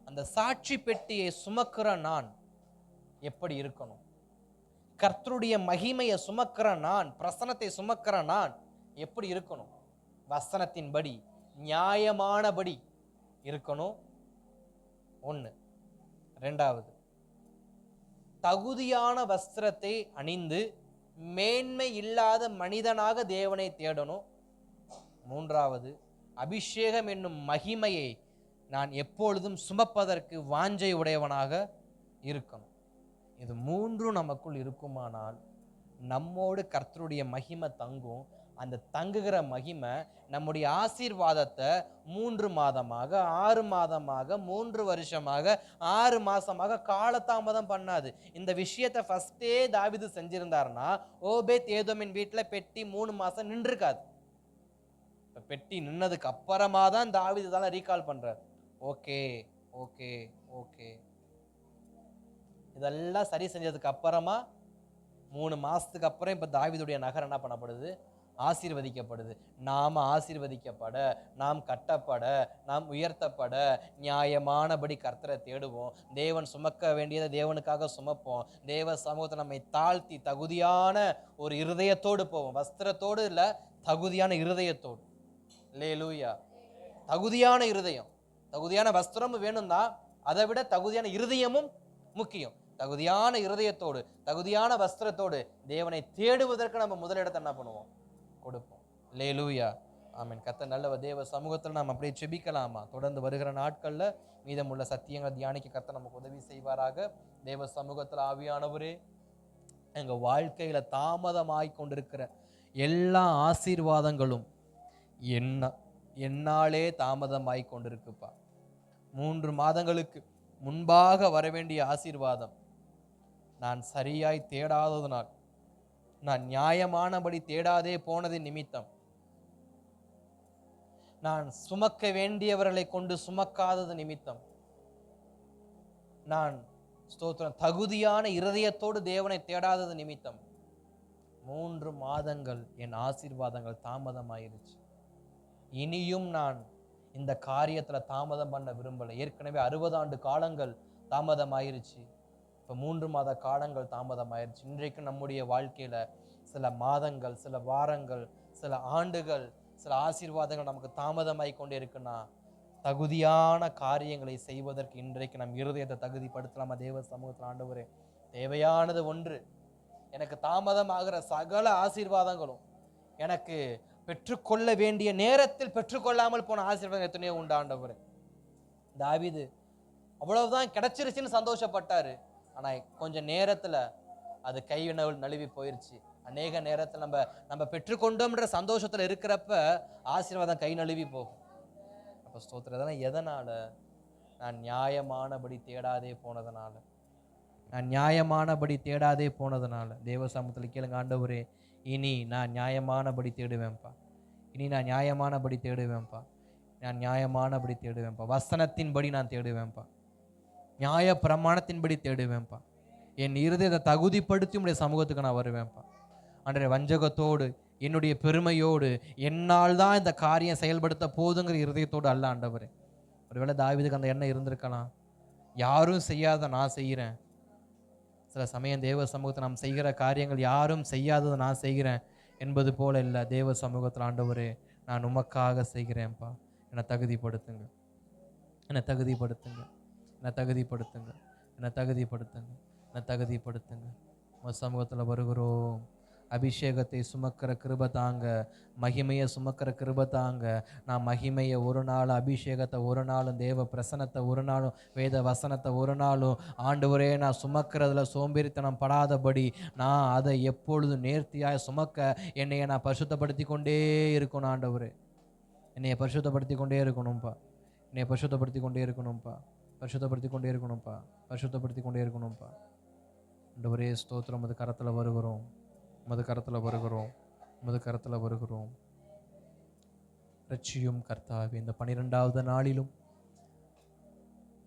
அந்த சாட்சி பெட்டியை சுமக்கிற நான் எப்படி இருக்கணும், கர்த்தருடைய மகிமையை சுமக்கிற நான், பிரசனத்தை சுமக்கிற நான் எப்படி இருக்கணும்? வசனத்தின்படி நியாயமானபடி இருக்கணும். 1. 2வது, தகுதியான வஸ்திரத்தை அணிந்து மேன்மை இல்லாத மனிதனாக தேவனை தேடணும். 3வது, அபிஷேகம் என்னும் மகிமையை நான் எப்பொழுதும் சுமப்பதற்கு வாஞ்சை உடையவனாக இருக்கணும். இது 3 நமக்குள் இருக்குமானால் நம்மோடு கர்த்தருடைய மகிமை தங்கும். அந்த தங்குகிற மகிமை நம்முடைய ஆசீர்வாதத்தை 3 மாதமாக, 6 மாதமாக, 3 வருஷமாக, 6 மாசமாக காலதாமதம் பண்ணாது. இந்த விஷயத்தை ஃபர்ஸ்டே தாவீது செஞ்சிருந்தாருன்னா ஓபேத் ஏதோமின் வீட்டில் பெட்டி 3 மாசம் நின்றுருக்காது. பெட்டி நின்னதுக்கு அப்புறமா தான் தாவீது தான் ரீகால் பண்றார். ஓகே ஓகே ஓகே, இதெல்லாம் சரி செஞ்சதுக்கு அப்புறமா 3 மாசத்துக்கு அப்புறம் இப்ப தாவீதுடைய நகரம் என்ன பண்ணப்படுது, ஆசீர்வதிக்கப்படுது. நாம் ஆசீர்வதிக்கப்பட, நாம் கட்டப்பட, நாம் உயர்த்தப்பட நியாயமானபடி கர்த்தரை தேடுவோம். தேவன் சுமக்க வேண்டியதை தேவனுக்காக சுமப்போம். தேவ சமூகத்தை நம்மை தாழ்த்தி தகுதியான ஒரு இருதயத்தோடு போவோம். வஸ்திரத்தோடு இல்லை, தகுதியான இருதயத்தோடு. அல்லேலூயா. தகுதியான இருதயம், தகுதியான வஸ்திரமும் வேணும் தான், அதை விட தகுதியான இருதயமும் முக்கியம். தகுதியான இருதயத்தோடு, தகுதியான வஸ்திரத்தோடு தேவனை தேடுவதற்கு நம்ம முதலிடத்தை என்ன பண்ணுவோம், கொடுப்போம். அல்லேலூயா. ஆமென். கர்த்தர் நல்லவர். தேவ சமூகத்தில் நாம் அப்படியே செபிக்கலாமா? தொடர்ந்து வருகிற நாட்களில் மீதமுள்ள சத்தியங்களை தியானிக்க கர்த்தர் நமக்கு உதவி செய்வாராக. தேவ சமூகத்தில் ஆவியானவரே, எங்கள் வாழ்க்கையில் தாமதமாய் கொண்டிருக்கிற எல்லா ஆசீர்வாதங்களும் என்னாலே தாமதமாய் கொண்டிருக்குப்பா. 3 மாதங்களுக்கு முன்பாக வரவேண்டிய ஆசீர்வாதம் நான் சரியாய் தேடாததனால், நான் நியாயமானபடி தேடாதே போனதின் நிமித்தம், நான் சுமக்க வேண்டியவர்களை கொண்டு சுமக்காதது நிமித்தம், நான் ஸ்தோத்திரம் தகுதியான இருதயத்தோடு தேவனை தேடாதது நிமித்தம் 3 மாதங்கள் என் ஆசீர்வாதங்கள் தாமதமாயிருச்சு. இனியும் நான் இந்த காரியத்துல தாமதம் பண்ண விரும்பலை. ஏற்கனவே 60 ஆண்டு காலங்கள் தாமதமாயிருச்சு. இப்போ 3 மாத காலங்கள் தாமதமாயிருச்சு. இன்றைக்கு நம்முடைய வாழ்க்கையில சில மாதங்கள், சில வாரங்கள், சில ஆண்டுகள், சில ஆசீர்வாதங்கள் நமக்கு தாமதமாய் கொண்டே இருக்குன்னா, தகுதியான காரியங்களை செய்வதற்கு இன்றைக்கு நம் இருதயத்தை தகுதிப்படுத்தலாமா? தேவ சமூகத்தில் ஆண்டவரே, தேவையானது ஒன்று, எனக்கு தாமதமாகிற சகல ஆசீர்வாதங்களும் எனக்கு பெற்றுக்கொள்ள வேண்டிய நேரத்தில் பெற்றுக்கொள்ளாமல் போன ஆசீர்வாதம் எத்தனையோ உண்டு ஆண்டவரே. தாவீது அவ்வளவுதான் கிடைச்சிருச்சுன்னு சந்தோஷப்பட்டாரு. ஆனா கொஞ்ச நேரத்துல அது கை நழுவி போயிருச்சு. அநேக நேரத்தில் நம்ம பெற்றுக்கொண்டோம்ன்ற சந்தோஷத்துல இருக்கிறப்ப ஆசீர்வாதம் கை நழுவி போகும். அப்ப ஸ்தோத்திரம், எதனால? நான் நியாயமானபடி தேடாதே போனதுனால, நான் நியாயமானபடி தேடாதே போனதுனால. தேவ சமூகத்தில் கேளுங்க, ஆண்டவரே, இனி நான் நியாயமானபடி தேடுவேன்ப்பா. இனி நான் நியாயமானபடி தேடுவேன்ப்பா. நான் நியாயமானபடி தேடுவேன்ப்பா. வசனத்தின்படி நான் தேடுவேன்ப்பா. நியாய பிரமாணத்தின்படி தேடுவேன்ப்பா. என் இருதயத்தை தகுதிப்படுத்தி உடைய சமூகத்துக்கு நான் வருவேன்ப்பா. அன்றைய வஞ்சகத்தோடு, என்னுடைய பெருமையோடு, என்னால் தான் இந்த காரியம் செயல்படுத்த போதுங்கிற இருதயத்தோடு அல்ல ஆண்டவரே. ஒருவேளை தாவீதுக்கு அந்த எண்ணம் இருந்திருக்கலாம். யாரும் செய்யாத நான் செய்கிறேன். சில சமயம் தேவ சமூகத்தை நாம் செய்கிற காரியங்கள் யாரும் செய்யாததை நான் செய்கிறேன் என்பது போல இல்லை. தேவ சமூகத்தில் ஆண்டவரே, நான் உமக்காக செய்கிறேன்ப்பா. என்னை தகுதிப்படுத்துங்க, என்னை தகுதிப்படுத்துங்க, என்னை தகுதிப்படுத்துங்க, என்னை தகுதிப்படுத்துங்க, என்னை தகுதிப்படுத்துங்க. உங்கள் சமூகத்தில் வருகிறோம். அபிஷேகத்தை சுமக்கிற கிருபை தாங்க, மகிமையை சுமக்கிற கிருபை தாங்க. நான் மகிமையை ஒரு நாள், அபிஷேகத்தை ஒரு நாளும், தேவ பிரசனத்தை ஒரு நாளும், வேத வசனத்தை ஒரு நாளும் ஆண்டவரே நான் சுமக்கிறதுல சோம்பேறித்தனம் படாதபடி நான் அதை எப்பொழுதும் நேர்த்தியாய் சுமக்க என்னையை நான் பரிசுத்தப்படுத்தி கொண்டே இருக்கணும் ஆண்டவரே. என்னையை பரிசுத்தப்படுத்தி கொண்டே இருக்கணும்ப்பா. என்னையை பரிசுத்தப்படுத்தி கொண்டே இருக்கணும்ப்பா. பரிசுத்தப்படுத்தி கொண்டே இருக்கணும்ப்பா. பரிசுத்தப்படுத்தி கொண்டே இருக்கணும்ப்பா. ஆண்டவரே ஸ்தோத்திரம். உமது கரத்தில் வருகிறோம், உமது கரத்தில் வருகிறோம், உமது கரத்தில் வருகிறோம். ரட்சியும் கர்த்தாவே. இந்த 12வது நாளிலும்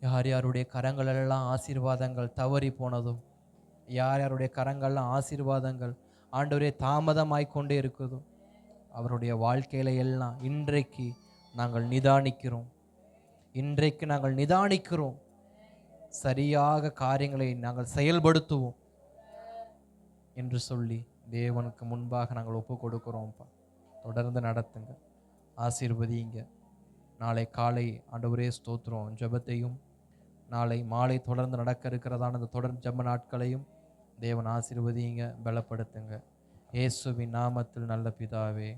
யார் யாருடைய கரங்களெல்லாம் ஆசீர்வாதங்கள் தவறி போனதும், யார் யாருடைய கரங்கள்லாம் ஆசீர்வாதங்கள் ஆண்டவரே தாமதமாய் கொண்டே இருக்குதோ, அவருடைய வாழ்க்கையில எல்லாம் இன்றைக்கு நாங்கள் நிதானிக்கிறோம். இன்றைக்கு நாங்கள் நிதானிக்கிறோம். சரியாக காரியங்களை நாங்கள் செயல்படுத்துவோம் என்று சொல்லி தேவனுக்கு முன்பாக நாங்கள் ஒப்பு கொடுக்கிறோம்ப்பா. தொடர்ந்து நடத்துங்க, ஆசீர்வதிங்க. நாளை காலை ஆண்டவரே ஸ்தோத்திரம் ஜெபத்தையும், நாளை மாலை தொடர்ந்து நடக்க இருக்கிறதான அந்த தொடர் ஜெப நாட்களையும் தேவன் ஆசீர்வதிங்க, பலப்படுத்துங்க. இயேசுவின் நாமத்தில் நல்ல பிதாவே.